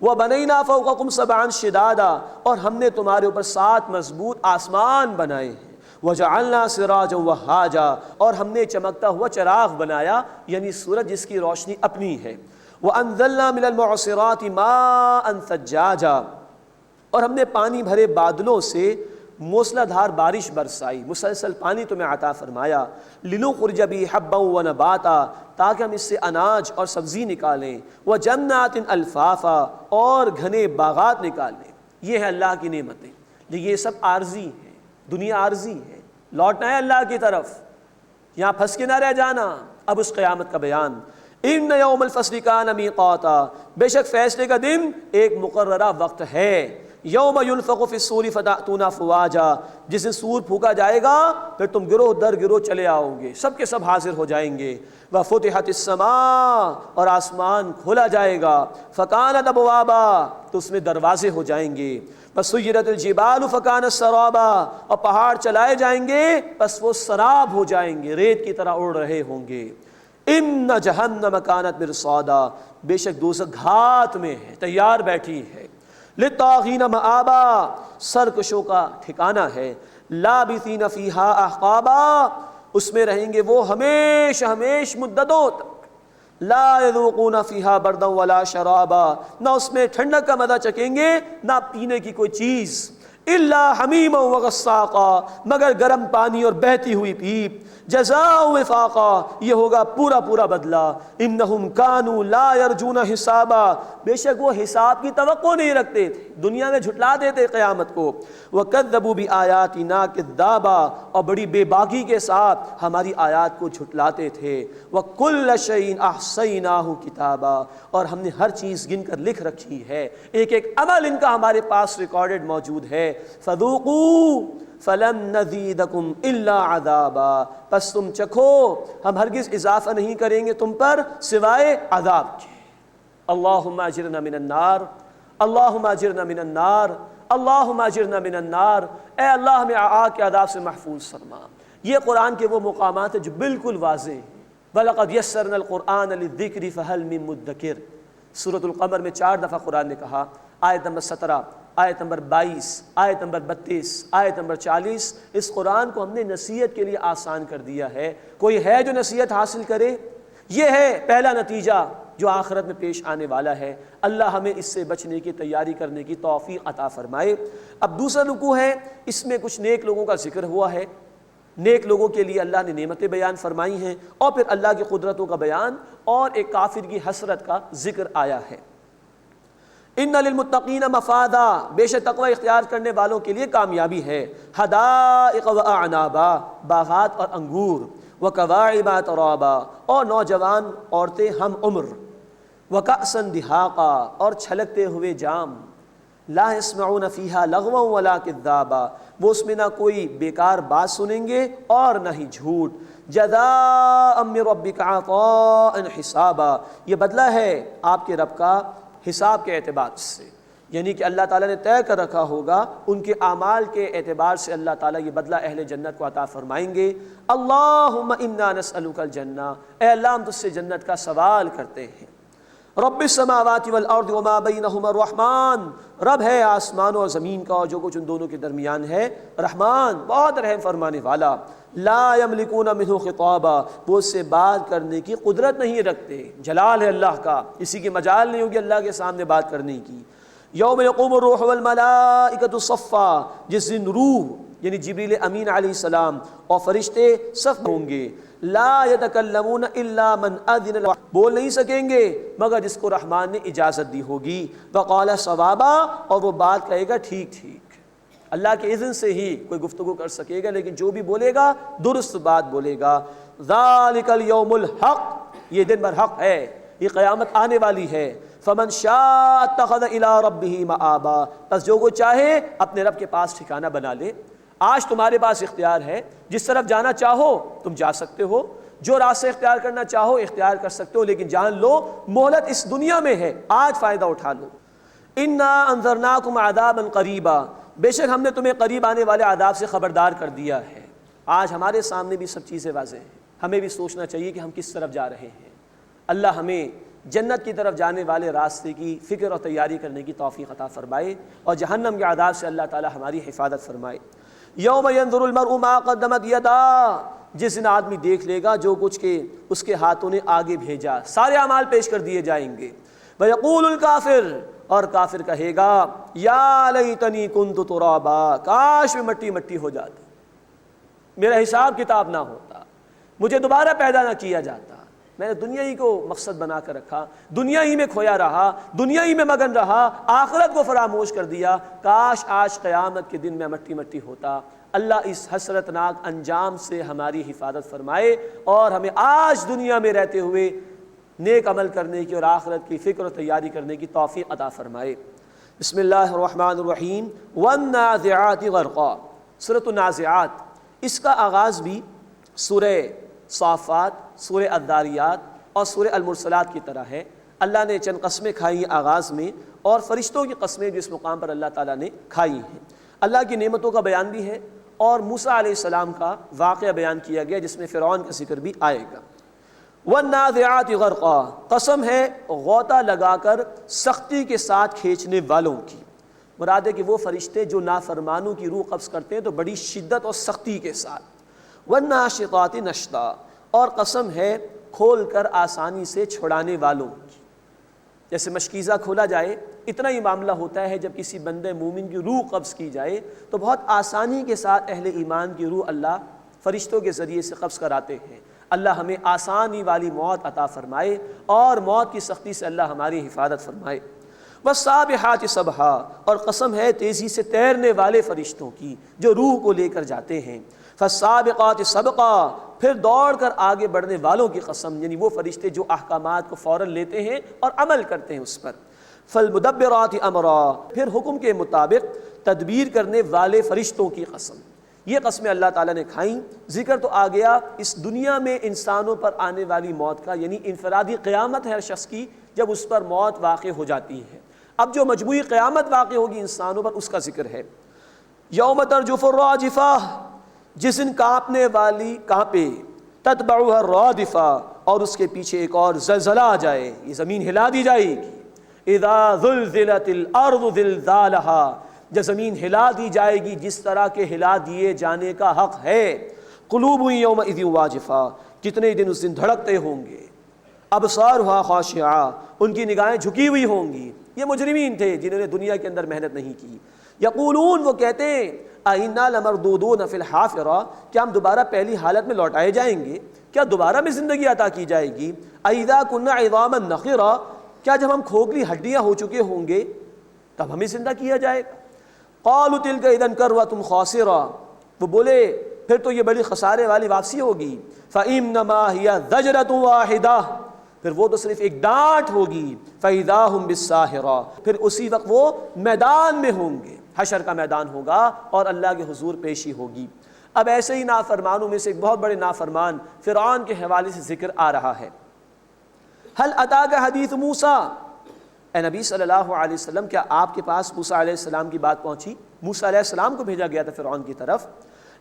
وَبَنَيْنَا فَوْقَكُمْ سَبْعًا شِدَادًا، اور ہم نے تمہارے اوپر 7 مضبوط آسمان بنائے ہیں۔ وَجَعَلْنَا سِرَاجًا وَهَّاجًا، اور ہم نے چمکتا ہوا چراغ بنایا، یعنی سورج جس کی روشنی اپنی ہے۔ وَأَنزَلْنَا مِنَ الْمُعْصِرَاتِ مَاءً ثَجَّاجًا، اور ہم نے پانی بھرے بادلوں سے موسلا دھار بارش برسائی، مسلسل پانی تمہیں عطا فرمایا۔ لِنُخْرِجَ بِهِ حَبًّا وَنَبَاتًا، تاکہ ہم اس سے اناج اور سبزی نکالیں۔ وَجَنَّاتٍ أَلْفَافًا، اور گھنے باغات نکالیں۔ یہ ہے اللہ کی نعمتیں، یہ سب عارضی ہیں، دنیا عارضی ہے، لوٹنا ہے اللہ کی طرف، یہاں پھنس کے نہ رہ جانا۔ اب اس قیامت کا بیان، اِنَّ يَوْمَ الْفَصْلِ كَانَ مِيقَاتًا، بے شک فیصلے کا دن ایک مقررہ وقت ہے۔ یوم ينفخ فی الصور فتأتون افواجا، جس دن سور پھونکا جائے گا پھر تم گروہ در گروہ چلے آؤ گے، سب کے سب حاضر ہو جائیں گے۔ وفتحت السماء، اور آسمان کھولا جائے گا۔ فکانت ابوابا، تو اس میں دروازے ہو جائیں گے۔ وسیرت الجبال فکانت سرابا، اور پہاڑ چلائے جائیں گے پس وہ سراب ہو جائیں گے، ریت کی طرح اڑ رہے ہوں گے۔ ان جہنم کانت مرصادا، بے شک دوزخ گھات میں ہے، تیار بیٹھی ہے۔ للطاغین مآبا، سرکشوں کا ٹھکانہ ہے۔ لابثین فیہا احقابا، اس میں رہیں گے وہ ہمیشہ ہمیش مدتوں تک۔ لا یذوقون فیہا بردا ولا شرابا، نہ اس میں ٹھنڈک کا مزہ چکیں گے نہ پینے کی کوئی چیز۔ الا حمیما وغساقا، مگر گرم پانی اور بہتی ہوئی پیپ۔ جزاء وفاقا، یہ ہوگا پورا پورا بدلہ۔ انہم کانوا لا یرجون حسابا، بے شک وہ حساب کی توقع نہیں رکھتے تھے، دنیا میں جھٹلا دیتے قیامت کو۔ وکذبوا بآیاتنا کذابا، اور بڑی بے باکی کے ساتھ ہماری آیات کو جھٹلاتے تھے۔ وکل شیء احصیناہ کتابا، اور ہم نے ہر چیز گن کر لکھ رکھی ہے، ایک ایک عمل ان کا ہمارے پاس ریکارڈڈ موجود ہے۔ فذوقوا فلن نزیدکم الا عذابا، پس تم چکھو، ہم ہرگز اضافہ نہیں کریں گے تم پر سوائے عذاب کے۔ اللہم اجرنا من النار، اللہم اجرنا من النار، اللہم اجرنا من النار، اے اللہ ہمیں آگ کے عذاب سے محفوظ فرما۔ یہ قرآن کے وہ مقامات ہیں جو بالکل واضح ہیں، وَلَقَدْ يَسَّرْنَا الْقُرْآنَ لِلذِّكْرِ فَهَلْ مِن مُدَّكِرٍ۔ سورۃ القمر میں 4 دفعہ قرآن نے کہا، آیت نمبر 17، آیت نمبر 22، آیت نمبر 32، آیت نمبر 40۔ اس قرآن کو ہم نے نصیحت کے لیے آسان کر دیا ہے۔ کوئی ہے جو نصیحت حاصل کرے؟ یہ ہے پہلا نتیجہ جو آخرت میں پیش آنے والا ہے۔ اللہ ہمیں اس سے بچنے کی تیاری کرنے کی توفیق عطا فرمائے۔ اب دوسرا رکوع ہے، اس میں کچھ نیک لوگوں کا ذکر ہوا ہے۔ نیک لوگوں کے لیے اللہ نے نعمتیں بیان فرمائی ہیں، اور پھر اللہ کی قدرتوں کا بیان اور ایک کافر کی حسرت کا ذکر آیا ہے۔ ان للمتقین مفادا، بے شک تقوی اختیار کرنے والوں کے لیے کامیابی ہے۔ حدائق واعنابا، باغات اور انگور، وکواعب اترابا، اور نوجوان عورتیں ہم عمر، وکأسا دہاقا، اور چھلکتے ہوئے جام، لا يسمعون فیہا لغوا ولا کذابا، وہ اس میں نہ کوئی بیکار بات سنیں گے اور نہ ہی جھوٹ۔ جزاء من ربک عطاء حسابا، یہ بدلہ ہے آپ کے رب کا حساب کے اعتبار سے، یعنی کہ اللہ تعالیٰ نے طے کر رکھا ہوگا، ان کے اعمال کے اعتبار سے اللہ تعالیٰ یہ بدلہ اہل جنت کو عطا فرمائیں گے۔ اللہم انا نسألک الجنہ، اے اللہ ہم تجھ سے جنت کا سوال کرتے ہیں۔ رب السماوات والارض وما بینہما الرحمن، رب ہے آسمان اور زمین کا اور جو کچھ ان دونوں کے درمیان ہے، رحمان بہت رحم فرمانے والا۔ لا یملکون منہ خطابا، وہ اس سے بات کرنے کی قدرت نہیں رکھتے، جلال ہے اللہ کا، کسی کی مجال نہیں ہوگی اللہ کے سامنے بات کرنے کی۔ یوم یقوم الروح والملائکۃ صفا، جس دن روح یعنی جبریل امین علیہ السلام اور فرشتے صف ہوں گے۔ لا یتکلمون الا من اذن له، بول نہیں سکیں گے مگر جس کو رحمان نے اجازت دی ہوگی۔ وقال صوابا، اور وہ بات کہے گا ٹھیک ٹھیک، اللہ کے اذن سے ہی کوئی گفتگو کر سکے گا، لیکن جو بھی بولے گا درست بات بولے گا۔ ذالک الیوم الحق، یہ دن برحق ہے، یہ قیامت آنے والی ہے۔ فمن شاء اتخذ الی ربہ مآبا، پس جو کوئی چاہے اپنے رب کے پاس ٹھکانہ بنا لے۔ آج تمہارے پاس اختیار ہے، جس طرف جانا چاہو تم جا سکتے ہو، جو راستے اختیار کرنا چاہو اختیار کر سکتے ہو، لیکن جان لو مہلت اس دنیا میں ہے، آج فائدہ اٹھا لو۔ انا انذرناکم عذابا قریبا، بے شک ہم نے تمہیں قریب آنے والے عذاب سے خبردار کر دیا ہے۔ آج ہمارے سامنے بھی سب چیزیں واضح ہیں، ہمیں بھی سوچنا چاہیے کہ ہم کس طرف جا رہے ہیں۔ اللہ ہمیں جنت کی طرف جانے والے راستے کی فکر اور تیاری کرنے کی توفیق عطا فرمائے، اور جہنم کے عذاب سے اللہ تعالی ہماری حفاظت فرمائے۔ یوم ینظر المرء ما قدمت یداہ، جس دن آدمی دیکھ لے گا جو کچھ کہ اس کے ہاتھوں نے آگے بھیجا، سارے اعمال پیش کر دیے جائیں گے۔ ویقول الکافر، اور کافر کہے گا یا لیتنی کنت ترابا، کاش میں مٹی مٹی ہو جاتا، میرا حساب کتاب نہ ہوتا، مجھے دوبارہ پیدا نہ کیا جاتا، میں نے دنیا ہی کو مقصد بنا کر رکھا، دنیا ہی میں کھویا رہا، دنیا ہی میں مگن رہا، آخرت کو فراموش کر دیا، کاش آج قیامت کے دن میں مٹی مٹی ہوتا۔ اللہ اس حسرتناک انجام سے ہماری حفاظت فرمائے، اور ہمیں آج دنیا میں رہتے ہوئے نیک عمل کرنے کی اور آخرت کی فکر و تیاری کرنے کی توفیق عطا فرمائے۔ بسم اللہ الرحمن الرحیم۔ والنازعات غرقا، سورۃ النازعات، اس کا آغاز بھی سورہ صافات، سورہ الذاریات اور سورہ المرسلات کی طرح ہے۔ اللہ نے چند قسمیں کھائی آغاز میں، اور فرشتوں کی قسمیں جو اس مقام پر اللہ تعالیٰ نے کھائی ہیں۔ اللہ کی نعمتوں کا بیان بھی ہے، اور موسیٰ علیہ السلام کا واقعہ بیان کیا گیا جس میں فرعون کا ذکر بھی آئے گا۔ والنازعات غرقا، قسم ہے غوطہ لگا کر سختی کے ساتھ کھینچنے والوں کی، مراد ہے کہ وہ فرشتے جو نافرمانوں کی روح قبض کرتے ہیں تو بڑی شدت اور سختی کے ساتھ۔ والناشطات نشطا، اور قسم ہے کھول کر آسانی سے چھڑانے والوں کی، جیسے مشکیزہ کھولا جائے اتنا ہی معاملہ ہوتا ہے، جب کسی بندے مومن کی روح قبض کی جائے تو بہت آسانی کے ساتھ اہل ایمان کی روح اللہ فرشتوں کے ذریعے سے قبض کراتے ہیں۔ اللہ ہمیں آسانی والی موت عطا فرمائے، اور موت کی سختی سے اللہ ہماری حفاظت فرمائے۔ والسابحات سبحا، اور قسم ہے تیزی سے تیرنے والے فرشتوں کی جو روح کو لے کر جاتے ہیں۔ فالسابقات سبقا، پھر دوڑ کر آگے بڑھنے والوں کی قسم، یعنی وہ فرشتے جو احکامات کو فوراً لیتے ہیں اور عمل کرتے ہیں اس پر۔ فالمدبرات امرا، پھر حکم کے مطابق تدبیر کرنے والے فرشتوں کی قسم۔ یہ قسمیں اللہ تعالیٰ نے کھائیں۔ ذکر تو آ گیا اس دنیا میں انسانوں پر آنے والی موت کا، یعنی انفرادی قیامت ہے ہر شخص کی جب اس پر موت واقع ہو جاتی ہے۔ اب جو مجموعی قیامت واقع ہوگی انسانوں پر، اس کا ذکر ہے۔ یوم ترجف الراجفہ، جس دن کانپنے والی کانپے، تتبعها الرادفہ، اور اس کے پیچھے ایک اور زلزلہ آ جائے، یہ زمین ہلا دی جائے گی۔ اذا زلزلت الارض زلزالها، جب زمین ہلا دی جائے گی جس طرح کے ہلا دیے جانے کا حق ہے۔ قلوب یومئذ واجفہ، کتنے دن اس دن دھڑکتے ہوں گے۔ ابصارها خاشعہ، ان کی نگاہیں جھکی ہوئی ہوں گی۔ یہ مجرمین تھے جنہوں نے دنیا کے اندر محنت نہیں کی۔ یقولون، وہ کہتے ہیں، اَإِنَّا لَمَرْدُودُونَ فِي الْحَافِرَةِ، کیا ہم دوبارہ پہلی حالت میں لوٹائے جائیں گے؟ کیا دوبارہ میں زندگی عطا کی جائے گی؟ اَإِذَا كُنَّا عِظَامًا نَخِرَةً، کیا جب ہم کھوکھلی ہڈیاں ہو چکے ہوں گے تب ہمیں زندہ کیا جائے گا؟ قَالُوا تِلْكَ إِذًا كَرَّةٌ خَاسِرَةٌ، وہ بولے پھر تو یہ بڑی خسارے والی واپسی ہوگی۔ فَإِنَّمَا هِيَ زَجْرَةٌ وَاحِدَةٌ، پھر وہ تو صرف ایک ڈانٹ ہوگی۔ فَإِذَا هُمْ بِالسَّاهِرَةِ، پھر اسی وقت وہ میدان میں ہوں گے، حشر کا میدان ہوگا اور اللہ کے حضور پیشی ہوگی۔ اب ایسے ہی نافرمانوں میں سے ایک بہت بڑے نافرمان فرعون کے حوالے سے ذکر آ رہا ہے۔ هل اتاک حدیث موسیٰ، اے نبی صلی اللہ علیہ وسلم کیا آپ کے پاس موسیٰ علیہ السلام کی بات پہنچی؟ موسیٰ علیہ السلام کو بھیجا گیا تھا فرعون کی طرف۔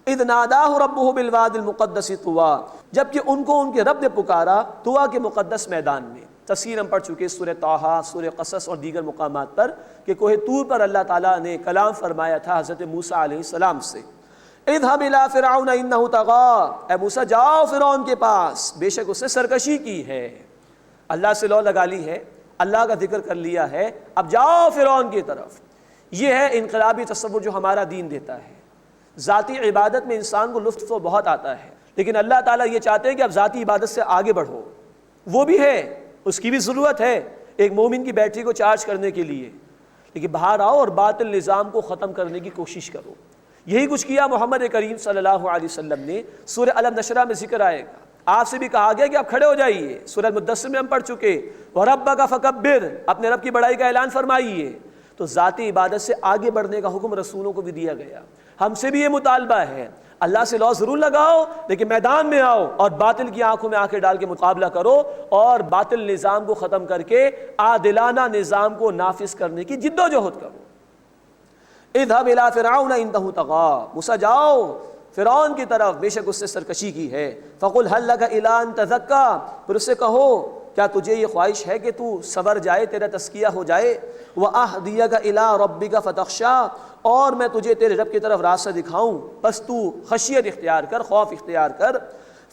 اذ ناداہ ربہ بالواد المقدس طویٰ، جبکہ ان کو ان کے رب نے پکارا طویٰ کے مقدس میدان میں۔ تفسیر ہم پڑھ چکے سورہ طٰہٰ، سورہ قصص اور دیگر مقامات پر کہ کوہ طور پر اللہ تعالیٰ نے کلام فرمایا تھا حضرت موسیٰ علیہ السلام سے۔ اذهب الى فرعون انه طغى، اے موسیٰ جاؤ فرعون کے پاس، بے شک اس نے سرکشی کی ہے۔ اللہ سے لو لگا لی ہے، اللہ کا ذکر کر لیا ہے، اب جاؤ فرعون کی طرف۔ یہ ہے انقلابی تصور جو ہمارا دین دیتا ہے۔ ذاتی عبادت میں انسان کو لطف تو بہت آتا ہے، لیکن اللہ تعالیٰ یہ چاہتے ہیں کہ اب ذاتی عبادت سے آگے بڑھو۔ وہ بھی ہے، اس کی بھی ضرورت ہے ایک مومن کی بیٹری کو چارج کرنے کے لیے، لیکن باہر آؤ اور باطل نظام کو ختم کرنے کی کوشش کرو۔ یہی کچھ کیا محمد کریم صلی اللہ علیہ وسلم نے۔ سورہ الم نشرہ میں ذکر آئے گا، آپ سے بھی کہا گیا کہ آپ کھڑے ہو جائیے۔ سورہ مدثر میں ہم پڑھ چکے، وَرَبَّكَ فَكَبِّرْ، اپنے رب کی بڑائی کا اعلان فرمائیے۔ تو ذاتی عبادت سے آگے بڑھنے کا حکم رسولوں کو بھی دیا گیا، ہم سے بھی یہ مطالبہ ہے۔ اللہ سے لو ضرور لگاؤ، لیکن میدان میں آؤ اور باطل کی آنکھوں میں آنکھیں ڈال کے مقابلہ کرو اور باطل نظام کو ختم کر کے عادلانہ نظام کو نافذ کرنے کی جد و جہد کرو۔ اذهب الى فرعون انه طغى، موسیٰ جاؤ فرعون کی طرف، بے شک اس نے سرکشی کی ہے۔ فقل هل لك الى ان تزكى، پھر اس سے کہو کیا تجھے یہ خواہش ہے کہ تو سنور جائے، تیرا تزکیہ ہو جائے۔ واهديك الى ربك فتخشى، اور میں تجھے تیرے رب کی طرف راستہ دکھاؤں، بس تو خشیت اختیار کر، خوف اختیار کر۔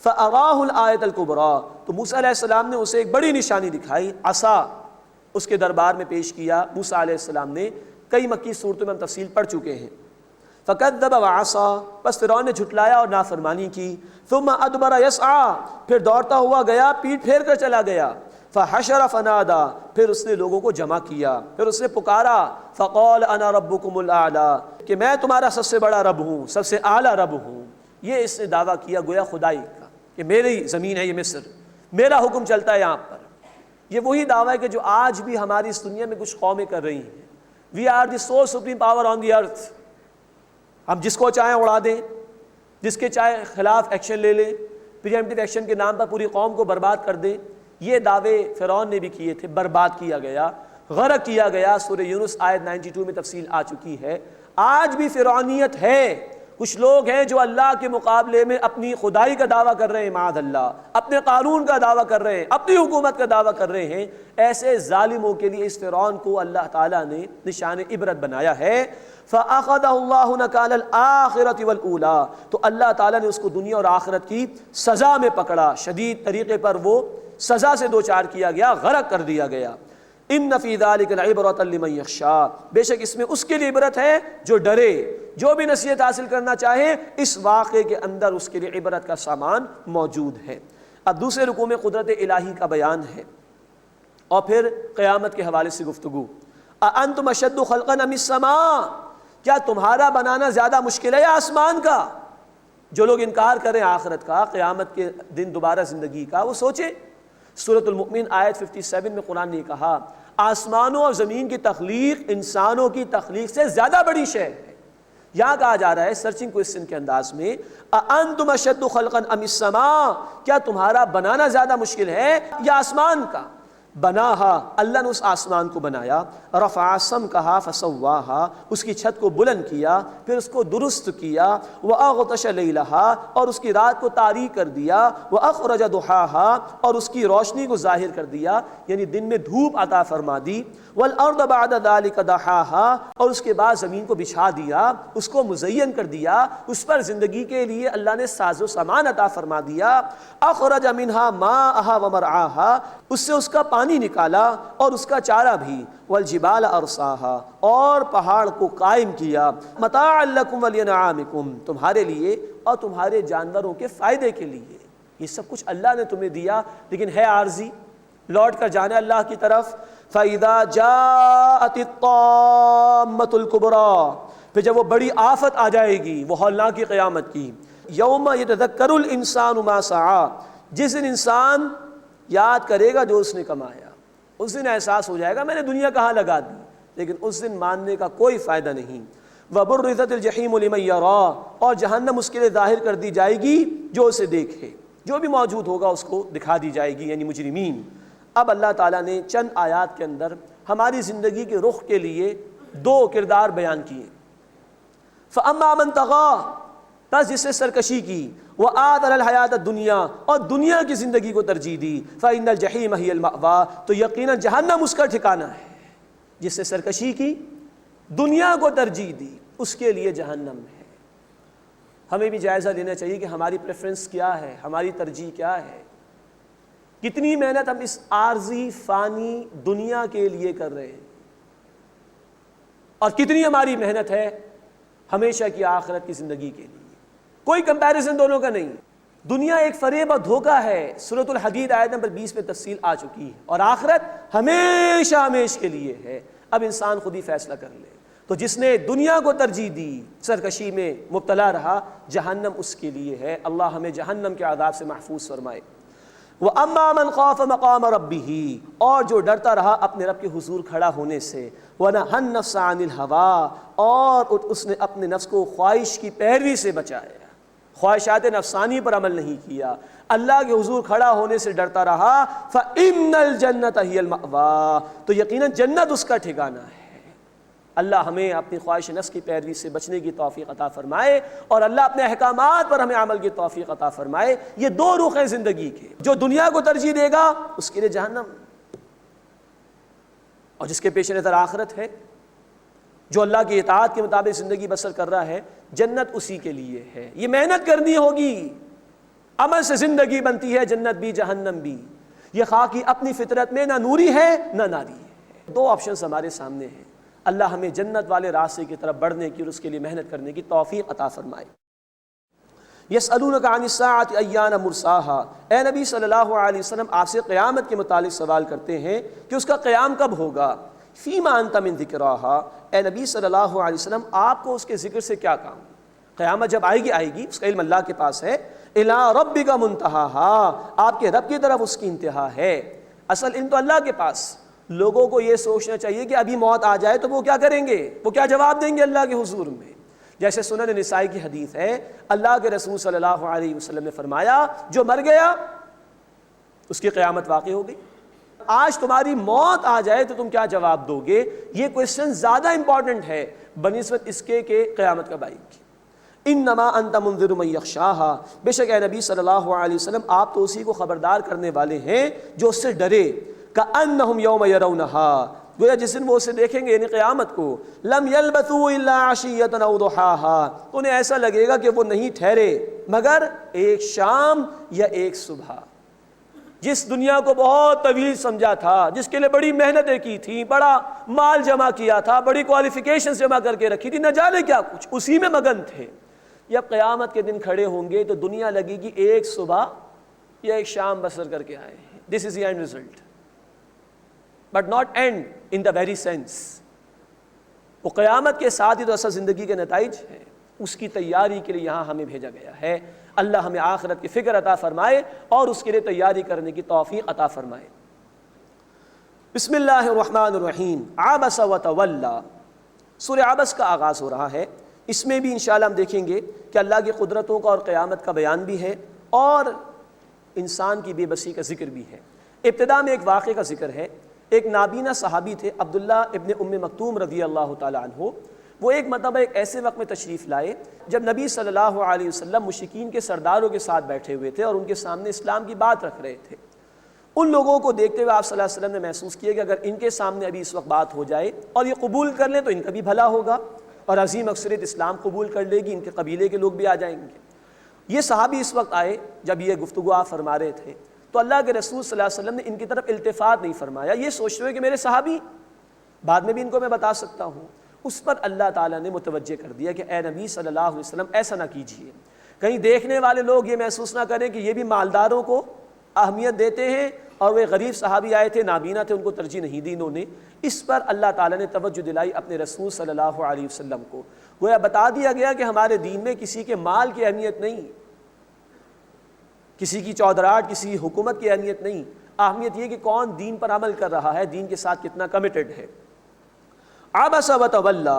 فاراه الآیۃ الکبریٰ، تو موسیٰ علیہ السلام نے اسے ایک بڑی نشانی دکھائی، عصا اس کے دربار میں پیش کیا موسیٰ علیہ السلام نے۔ کئی مکی صورتوں میں ہم تفصیل پڑھ چکے ہیں۔ فکذب وعصا، بس فرعون نے جھٹلایا اور نافرمانی کی۔ ثم ادبر یسعی، پھر دوڑتا ہوا گیا، پیٹ پھیر کر چلا گیا۔ فحشر فنادا، پھر اس نے لوگوں کو جمع کیا، پھر اس نے پکارا۔ فقال انا ربکم الاعلی، کہ میں تمہارا سب سے بڑا رب ہوں، سب سے اعلیٰ رب ہوں۔ یہ اس نے دعویٰ کیا گویا خدائی کا کہ میری زمین ہے یہ مصر، میرا حکم چلتا ہے یہاں پر۔ یہ وہی دعویٰ ہے کہ جو آج بھی ہماری اس دنیا میں کچھ قومیں کر رہی ہیں۔ We are the so supreme power on the earth, ہم جس کو چاہیں اڑا دیں، جس کے چاہے خلاف ایکشن لے لیں، پریمپٹیو ایکشن کے نام پر پوری قوم کو برباد کر دیں۔ یہ دعوے فرعون نے بھی کیے تھے، برباد کیا گیا، غرق کیا گیا۔ سورہ یونس آیت 92 میں تفصیل آ چکی ہے۔ آج بھی فرعونیت ہے، کچھ لوگ ہیں جو اللہ کے مقابلے میں اپنی خدائی کا دعویٰ کر رہے ہیں، معاذ اللہ، اپنے قانون کا دعویٰ کر رہے ہیں، اپنی حکومت کا دعویٰ کر رہے ہیں۔ ایسے ظالموں کے لیے اس فرعون کو اللہ تعالیٰ نے نشان عبرت بنایا ہے۔ فَأَخَذَهُ اللَّهُ نَكَالَ الْآخِرَةِ وَالْأُولَىٰ، تو اللہ تعالیٰ نے اس کو دنیا اور آخرت کی سزا میں پکڑا، شدید طریقے پر وہ سزا سے دوچار کیا گیا، غرق کر دیا گیا۔ ان فی ذلک العبرۃ لمن یخشی، بے شک اس میں اس کے لیے عبرت ہے جو ڈرے، جو بھی نصیحت حاصل کرنا چاہے، اس واقعے کے اندر اس کے لیے عبرت کا سامان موجود ہے۔ اب دوسرے رکوع میں قدرت الہی کا بیان ہے اور پھر قیامت کے حوالے سے گفتگو۔ اانتم اشد خلقا ام السماء، کیا تمہارا بنانا زیادہ مشکل ہے یا آسمان کا؟ جو لوگ انکار کریں آخرت کا، قیامت کے دن دوبارہ زندگی کا، وہ سوچیں۔ سورۃ المؤمن آیت 57 میں قرآن نے کہا آسمانوں اور زمین کی تخلیق انسانوں کی تخلیق سے زیادہ بڑی شے ہے۔ یہاں کہا جا رہا ہے سرچنگ کوئسچن کے انداز میں، اانتم اشد خلقا ام السماء، کیا تمہارا بنانا زیادہ مشکل ہے یا آسمان کا؟ بناہا، اللہ نے اس آسمان کو بنایا، رفع سمکہا فسواہا، اس کی چھت کو بلند کیا پھر اس کو درست کیا، واغطش لیلہا، اور اس کی رات کو تاریک کر دیا، واخرج ضحاہا، اور اس کی روشنی کو ظاہر کر دیا، یعنی دن میں دھوپ عطا فرما دی، والارض بعد ذلک دحاہا، اور اس کے بعد زمین کو بچھا دیا، اس کو مزین کر دیا، اس پر زندگی کے لیے اللہ نے ساز و سامان عطا فرما دیا، اخرج منہا ماءہا ومرعاہا، اس سے اس کا پانی نکالا اور اس کا چارہ بھی، والجبال ارساہا، اور پہاڑ کو قائم کیا، متاعا لکم ولانعامکم، تمہارے لیے اور تمہارے جانوروں کے فائدے کے لیے، یہ سب کچھ اللہ نے تمہیں دیا، لیکن ہے عارضی، لوٹ کر جانا اللہ کی طرف۔ فَإِذَا جَاءَتِ الطَّامَّةُ الْكُبْرَى، پھر جب وہ بڑی آفت آ جائے گی، وہ ہولناک قیامت کی، یوم یتذکر الانسان ما سعی، جس دن انسان یاد کرے گا جو اس نے کمایا، اس دن احساس ہو جائے گا میں نے دنیا کہاں لگا دی، لیکن اس دن ماننے کا کوئی فائدہ نہیں۔ وَبُرِّزَتِ الْجَحِيمُ لِمَن يَرَىٰ، اور جہنم اس کے لیے ظاہر کر دی جائے گی جو اسے دیکھے، جو بھی موجود ہوگا اس کو دکھا دی جائے گی، یعنی مجرمین۔ اب اللہ تعالیٰ نے چند آیات کے اندر ہماری زندگی کے رخ کے لیے دو کردار بیان کیے۔ فَأَمَّا مَن طَغَىٰ، بس جس سے سرکشی کی، وَآثَرَ الْحَيَاةَ الدُّنْيَا، اور دنیا کی زندگی کو ترجیح دی، فَإِنَّ الْجَحِيمَ هِيَ الْمَأْوَىٰ، تو یقیناً جہنم اس کا ٹھکانہ ہے۔ جس سے سرکشی کی، دنیا کو ترجیح دی، اس کے لیے جہنم ہے۔ ہمیں بھی جائزہ لینا چاہیے کہ ہماری پریفرنس کیا ہے، ہماری ترجیح کیا ہے، کتنی محنت ہم اس عارضی فانی دنیا کے لیے کر رہے ہیں، اور کتنی ہماری محنت ہے ہمیشہ کی آخرت کی زندگی کے لیے۔ کوئی کمپیریزن دونوں کا نہیں۔ دنیا ایک فریب اور دھوکہ ہے، سورۃ الحدید آیت نمبر 20 میں تفصیل آ چکی ہے، اور آخرت ہمیشہ ہمیشہ کے لیے ہے۔ اب انسان خود ہی فیصلہ کر لے۔ تو جس نے دنیا کو ترجیح دی، سرکشی میں مبتلا رہا، جہنم اس کے لیے ہے۔ اللہ ہمیں جہنم کے عذاب سے محفوظ فرمائے۔ وَأَمَّا مَنْ خَافَ مَقَامَ رَبِّهِ، اور جو ڈرتا رہا اپنے رب کے حضور کھڑا ہونے سے، وَنَهَى النَّفْسَ عَنِ الْهَوَىٰ، اور اس نے اپنے نفس کو خواہش کی پیروی سے بچایا، خواہشات نفسانی پر عمل نہیں کیا، اللہ کے حضور کھڑا ہونے سے ڈرتا رہا، فَإِنَّ الْجَنَّةَ هِيَ الْمَأْوَىٰ، تو یقیناً جنت اس کا ٹھکانہ ہے۔ اللہ ہمیں اپنی خواہش نفس کی پیروی سے بچنے کی توفیق عطا فرمائے، اور اللہ اپنے احکامات پر ہمیں عمل کی توفیق عطا فرمائے۔ یہ دو رخ ہیں زندگی کے، جو دنیا کو ترجیح دے گا اس کے لیے جہنم، اور جس کے پیش نظر آخرت ہے، جو اللہ کی اطاعت کے مطابق زندگی بسر کر رہا ہے، جنت اسی کے لیے ہے۔ یہ محنت کرنی ہوگی، عمل سے زندگی بنتی ہے، جنت بھی جہنم بھی۔ یہ خواہ کی اپنی فطرت میں نہ نوری ہے نہ ناری ہے، دو آپشنز ہمارے سامنے ہیں۔ اللہ ہمیں جنت والے راستے کی طرف بڑھنے کی اور اس کے لیے محنت کرنے کی توفیق عطا فرمائے۔ یسألونک عن الساعۃ ایان مرساها، اے نبی صلی اللہ علیہ وسلم آپ سے قیامت کے متعلق سوال کرتے ہیں کہ اس کا قیام کب ہوگا۔ فیما انت من ذکراها، اے نبی صلی اللہ علیہ وسلم آپ کو اس کے ذکر سے کیا کام؟ قیامت جب آئے گی اس کا علم اللہ کے پاس ہے۔ الی ربک منتہاها، آپ کے رب کی طرف اس کی انتہا ہے۔ اصل علم تو اللہ کے پاس، لوگوں کو یہ سوچنا چاہیے کہ ابھی موت آ جائے تو وہ کیا کریں گے، وہ کیا جواب دیں گے اللہ کے حضور میں۔ جیسے سنن نسائی کی حدیث ہے، اللہ کے رسول صلی اللہ علیہ وسلم نے فرمایا جو مر گیا اس کی قیامت واقع ہو گئی۔ آج تمہاری موت آ جائے تو تم کیا جواب دو گے؟ یہ کوئسچن زیادہ امپورٹنٹ ہے بنسبت اس کے کہ قیامت کب آئے گی۔ انما انت منذر من یخشاها، بے شک اے نبی صلی اللہ علیہ وسلم آپ تو اسی کو خبردار کرنے والے ہیں جو اس سے ڈرے۔ کأنہم یوم یرونہا، گویا جس دن وہ اسے دیکھیں گے یعنی قیامت کو، لم یلبثوا الا عشیۃ او ضحاها، تو انہیں ایسا لگے گا کہ وہ نہیں ٹھہرے مگر ایک شام یا ایک صبح۔ جس دنیا کو بہت طویل سمجھا تھا، جس کے لیے بڑی محنتیں کی تھیں، بڑا مال جمع کیا تھا، بڑی کوالیفیکیشنز جمع کر کے رکھی تھی، نہ جانے کیا کچھ، اسی میں مگن تھے۔ جب قیامت کے دن کھڑے ہوں گے تو دنیا لگے گی ایک صبح یا ایک شام بسر کر کے آئے ہیں۔ This is the end result, but not end in the very sense. وہ قیامت کے ساتھ ہی تو اصل زندگی کے نتائج ہیں، اس کی تیاری کے لیے یہاں ہمیں بھیجا گیا ہے۔ اللہ ہمیں آخرت کی فکر عطا فرمائے اور اس کے لیے تیاری کرنے کی توفیق عطا فرمائے۔ بسم اللہ الرحمن الرحیم۔ عبس وتولی، سورہ عبس کا آغاز ہو رہا ہے۔ اس میں بھی انشاءاللہ ہم دیکھیں گے کہ اللہ کی قدرتوں کا اور قیامت کا بیان بھی ہے اور انسان کی بے بسی کا ذکر بھی ہے۔ ابتدا میں ایک واقعے کا ذکر ہے. ایک نابینا صحابی تھے عبداللہ ابن ام مکتوم رضی اللہ تعالی عنہ. وہ ایک مرتبہ ایک ایسے وقت میں تشریف لائے جب نبی صلی اللہ علیہ وسلم مشرکین کے سرداروں کے ساتھ بیٹھے ہوئے تھے اور ان کے سامنے اسلام کی بات رکھ رہے تھے. ان لوگوں کو دیکھتے ہوئے آپ صلی اللہ علیہ وسلم نے محسوس کیا کہ اگر ان کے سامنے ابھی اس وقت بات ہو جائے اور یہ قبول کر لیں تو ان کا بھی بھلا ہوگا اور عظیم اکثریت اسلام قبول کر لے گی، ان کے قبیلے کے لوگ بھی آ جائیں گے. یہ صحابی اس وقت آئے جب یہ گفتگو آپ فرما رہے تھے تو اللہ کے رسول صلی اللہ علیہ وسلم نے ان کی طرف التفات نہیں فرمایا، یہ سوچ رہے کہ میرے صحابی بعد میں بھی ان کو میں بتا سکتا ہوں. اس پر اللہ تعالیٰ نے متوجہ کر دیا کہ اے نبی صلی اللہ علیہ وسلم ایسا نہ کیجیے، کہیں دیکھنے والے لوگ یہ محسوس نہ کریں کہ یہ بھی مالداروں کو اہمیت دیتے ہیں اور وہ غریب صحابی آئے تھے، نابینا تھے، ان کو ترجیح نہیں دی انہوں نے. اس پر اللہ تعالیٰ نے توجہ دلائی اپنے رسول صلی اللہ علیہ وسلم کو. گویا بتا دیا گیا کہ ہمارے دین میں کسی کے مال کی اہمیت نہیں، کسی کی چودراہٹ، کسی کی حکومت کی اہمیت نہیں. اہمیت یہ کہ کون دین پر عمل کر رہا ہے، دین کے ساتھ کتنا کمیٹڈ ہے. عبس وتولی،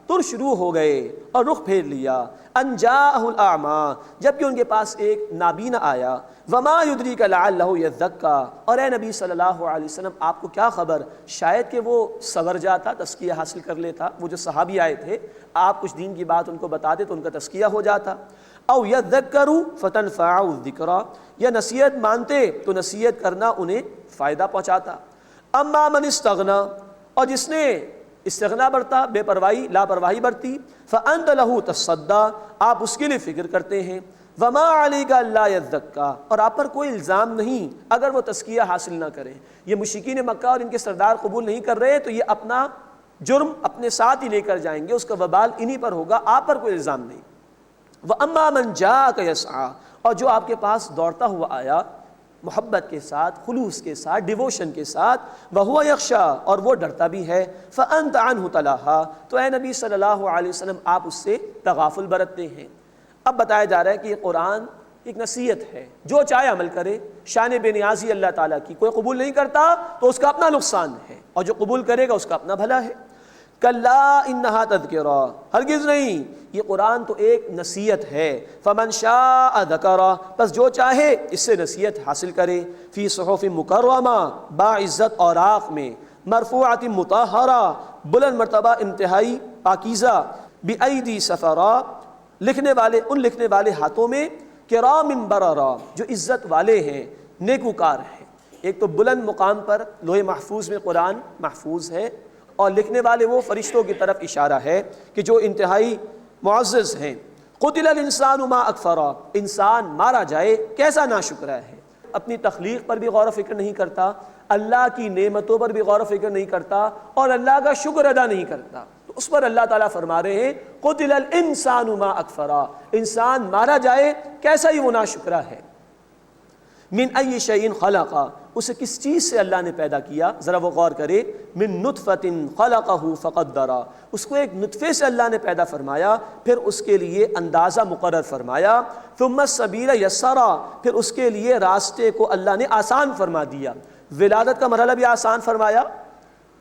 تر شروع ہو گئے اور رخ پھیر لیا. ان جاءہ الاعمیٰ، جبکہ ان کے پاس ایک نابینا آیا. وما یدریک لعلہ یزکی، اور اے نبی صلی اللہ علیہ وسلم آپ کو کیا خبر شاید کہ وہ سنور جاتا، تزکیہ حاصل کر لیتا. وہ جو صحابی آئے تھے آپ کچھ دین کی بات ان کو بتاتے تو ان کا تزکیہ ہو جاتا. او یذکر فتنفعہ الذکریٰ، یا نصیحت مانتے تو نصیحت کرنا انہیں فائدہ پہنچاتا. اما من استغنی، اور جس نے استغنا برتا، بے پرواہی لاپرواہی برتی، فانت لہ تصدی، آپ اس کے لیے فکر کرتے ہیں. وما علیک الا یزکی، اور آپ پر کوئی الزام نہیں اگر وہ تزکیہ حاصل نہ کریں. یہ مشرکین مکہ اور ان کے سردار قبول نہیں کر رہے تو یہ اپنا جرم اپنے ساتھ ہی لے کر جائیں گے، اس کا وبال انہی پر ہوگا، آپ پر کوئی الزام نہیں. واما من جاءک یسعی، اور جو آپ کے پاس دوڑتا ہوا آیا محبت کے ساتھ، خلوص کے ساتھ، ڈیووشن کے ساتھ، وہو یخشی، اور وہ ڈرتا بھی ہے، فانت عنہ تلہی، تو اے نبی صلی اللہ علیہ وسلم آپ اس سے تغافل برتتے ہیں. اب بتایا جا رہا ہے کہ یہ قرآن ایک نصیحت ہے، جو چاہے عمل کرے. شان بے نیازی اللہ تعالیٰ کی، کوئی قبول نہیں کرتا تو اس کا اپنا نقصان ہے اور جو قبول کرے گا اس کا اپنا بھلا ہے. کلا انہا تذکرہ، ہرگز نہیں، یہ قرآن تو ایک نصیحت ہے. فمن شاء ذکرہ، بس جو چاہے اس سے نصیحت حاصل کرے. فی صحف مکرمہ، باعزت اوراق میں، مرفوعۃ مطہرہ، بلند مرتبہ انتہائی پاکیزہ، بأیدی سفراء، لکھنے والے ہاتھوں میں، کرام بررہ، جو عزت والے ہیں، نیکوکار ہیں. ایک تو بلند مقام پر لوح محفوظ میں قرآن محفوظ ہے، اور لکھنے والے وہ فرشتوں کی طرف اشارہ ہے کہ جو انتہائی معزز ہیں. قتل الانسان ما اکفرہ، انسان مارا جائے کیسا ناشکرا ہے. اپنی تخلیق پر بھی غور و فکر نہیں کرتا، اللہ کی نعمتوں پر بھی غور و فکر نہیں کرتا، اور اللہ کا شکر ادا نہیں کرتا. تو اس پر اللہ تعالیٰ فرما رہے ہیں قتل الانسان ما اکفرہ، انسان مارا جائے کیسا ہی وہ ناشکرا ہے. من ای شیء خلقہ، اسے کس چیز سے اللہ نے پیدا کیا، ذرا وہ غور کرے. من نطفۃ خلقہ فقدرہ، اس کو ایک نطفے سے اللہ نے پیدا فرمایا، پھر اس کے لیے اندازہ مقرر فرمایا. ثم السبیل یسرہ، پھر اس کے لیے راستے کو اللہ نے آسان فرما دیا. ولادت کا مرحلہ بھی آسان فرمایا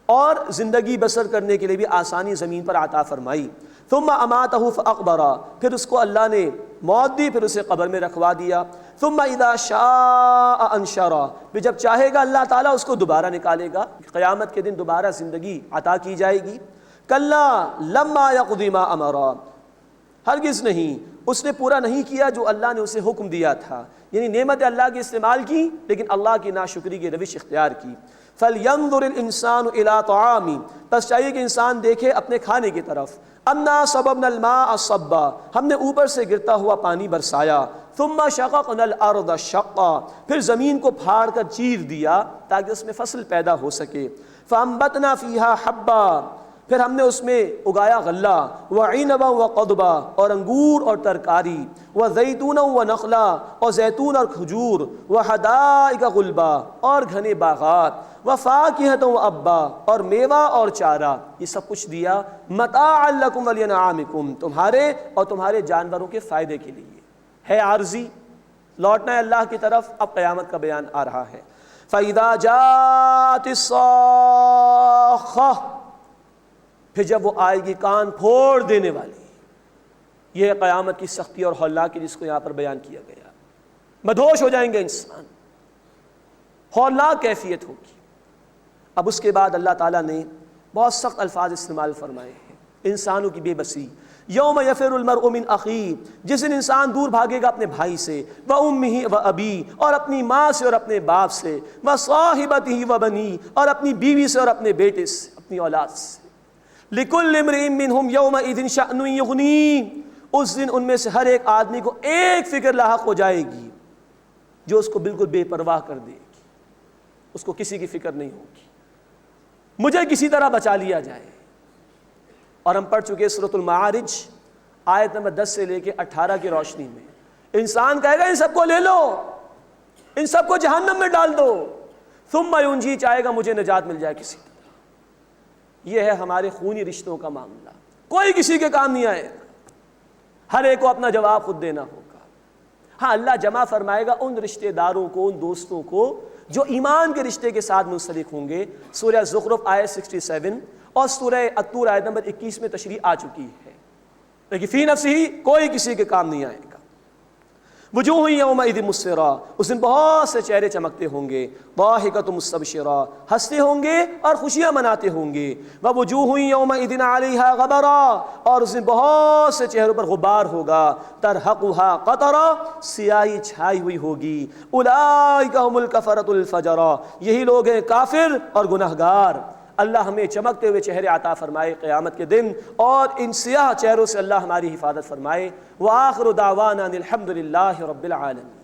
اور زندگی بسر کرنے کے لیے بھی آسانی زمین پر عطا فرمائی. ثم اماتہ فاقبرہ، پھر اس کو اللہ نے موت دی، پھر اسے قبر میں رکھوا دیا. ثم اذا شاء انشرہ، پھر جب چاہے گا اللہ تعالیٰ اس کو دوبارہ نکالے گا، قیامت کے دن دوبارہ زندگی عطا کی جائے گی. کلا لما یقض ما امرہ، ہرگز نہیں، اس نے پورا نہیں کیا جو اللہ نے اسے حکم دیا تھا. یعنی نعمت اللہ کی استعمال کی لیکن اللہ کی ناشکری کی روش اختیار کی. فَلْيَنظُرِ الْإِنسَانُ إِلَىٰ طَعَامِ، بس چاہیے کہ انسان دیکھے اپنے کھانے کی طرف. اَنَّا صَبَبْنَا الْمَاءَ صَبًّا، ہم نے اوپر سے گرتا ہوا پانی برسایا. ثُمَّ شَقَقْنَا الْأَرْضَ شَقًّا، پھر زمین کو پھاڑ کر چیر دیا تاکہ اس میں فصل پیدا ہو سکے. فَأَنبَتْنَا فِيهَا حَبًّا، پھر ہم نے اس میں اگایا غلہ. وَعِنَبًا وَقَضْبًا، اور انگور اور ترکاری. وَزَيْتُونًا وَنَخْلًا، اور زیتون اور کھجور. وَحَدَائِقَ غُلْبًا، اور گھنے باغات. وَفَاكِهَةً وَأَبًّا، اور میوہ اور چارہ. یہ سب کچھ دیا مَتَاعًا لَكُمْ وَلِأَنْعَامِكُمْ، تمہارے اور تمہارے جانوروں کے فائدے کے لیے. ہے عارضی، لوٹنا ہے اللہ کی طرف. اب قیامت کا بیان آ رہا ہے. فَإِذَا جَاءَتِ الصَّاخَّةُ، پھر جب وہ آئے گی کان پھوڑ دینے والی. یہ ہے قیامت کی سختی اور ہولناکی جس کو یہاں پر بیان کیا گیا. مدہوش ہو جائیں گے انسان، ہولناک کیفیت ہوگی۔ اب اس کے بعد اللہ تعالیٰ نے بہت سخت الفاظ استعمال فرمائے ہیں، انسانوں کی بے بسی۔ یوم یفر المرء من اخیہ، جس دن انسان دور بھاگے گا اپنے بھائی سے، وامہ وابی، اور اپنی ماں سے اور اپنے باپ سے، وصاحبتہ وبنی، اور اپنی بیوی سے اور اپنے بیٹے سے، اپنی اولاد سے۔ لکل امرئ منہم یومئذ شأن یغنیہ، اس دن ان میں سے ہر ایک آدمی کو ایک فکر لاحق ہو جائے گی جو اس کو بالکل بے پرواہ کر دے گی، اس کو کسی کی فکر نہیں ہوگی، مجھے کسی طرح بچا لیا جائے۔ اور ہم پڑھ چکے سورۃ المعارج آیت نمبر 10 سے لے کے 18 کی روشنی میں، انسان کہے گا ان سب کو لے لو، ان سب کو جہنم میں ڈال دو، ثم ینجی، چاہے گا مجھے نجات مل جائے کسی طرح۔ یہ ہے ہمارے خونی رشتوں کا معاملہ، کوئی کسی کے کام نہیں آئے گا، ہر ایک کو اپنا جواب خود دینا ہوگا۔ ہاں اللہ جمع فرمائے گا ان رشتہ داروں کو، ان دوستوں کو جو ایمان کے رشتے کے ساتھ منسلک ہوں گے۔ سورہ زخرف آیت 67 اور سورہ الطور آیت نمبر 21 میں تشریح آ چکی ہے، لیکن فی نفسہ کوئی کسی کے کام نہیں آئے گا۔ وجوہ یومئذ مسفرہ، اس دن بہت سے چہرے چمکتے ہوں گے، ضاحکۃ مستبشرہ، ہنستے ہوں گے اور خوشیاں مناتے ہوں گے، ووجوہ یومئذ علیہا غبرہ، اور اس دن بہت سے چہروں پر غبار ہوگا، ترہقھا قطرہ، سیاہی چھائی ہوئی ہوگی، اولئک ھم الکفرۃ الفجرہ، یہی لوگ ہیں کافر اور گنہگار۔ اللہ ہمیں چمکتے ہوئے چہرے عطا فرمائے قیامت کے دن، اور ان سیاہ چہروں سے اللہ ہماری حفاظت فرمائے۔ وآخر دعوانا ان الحمد للہ رب العالمین۔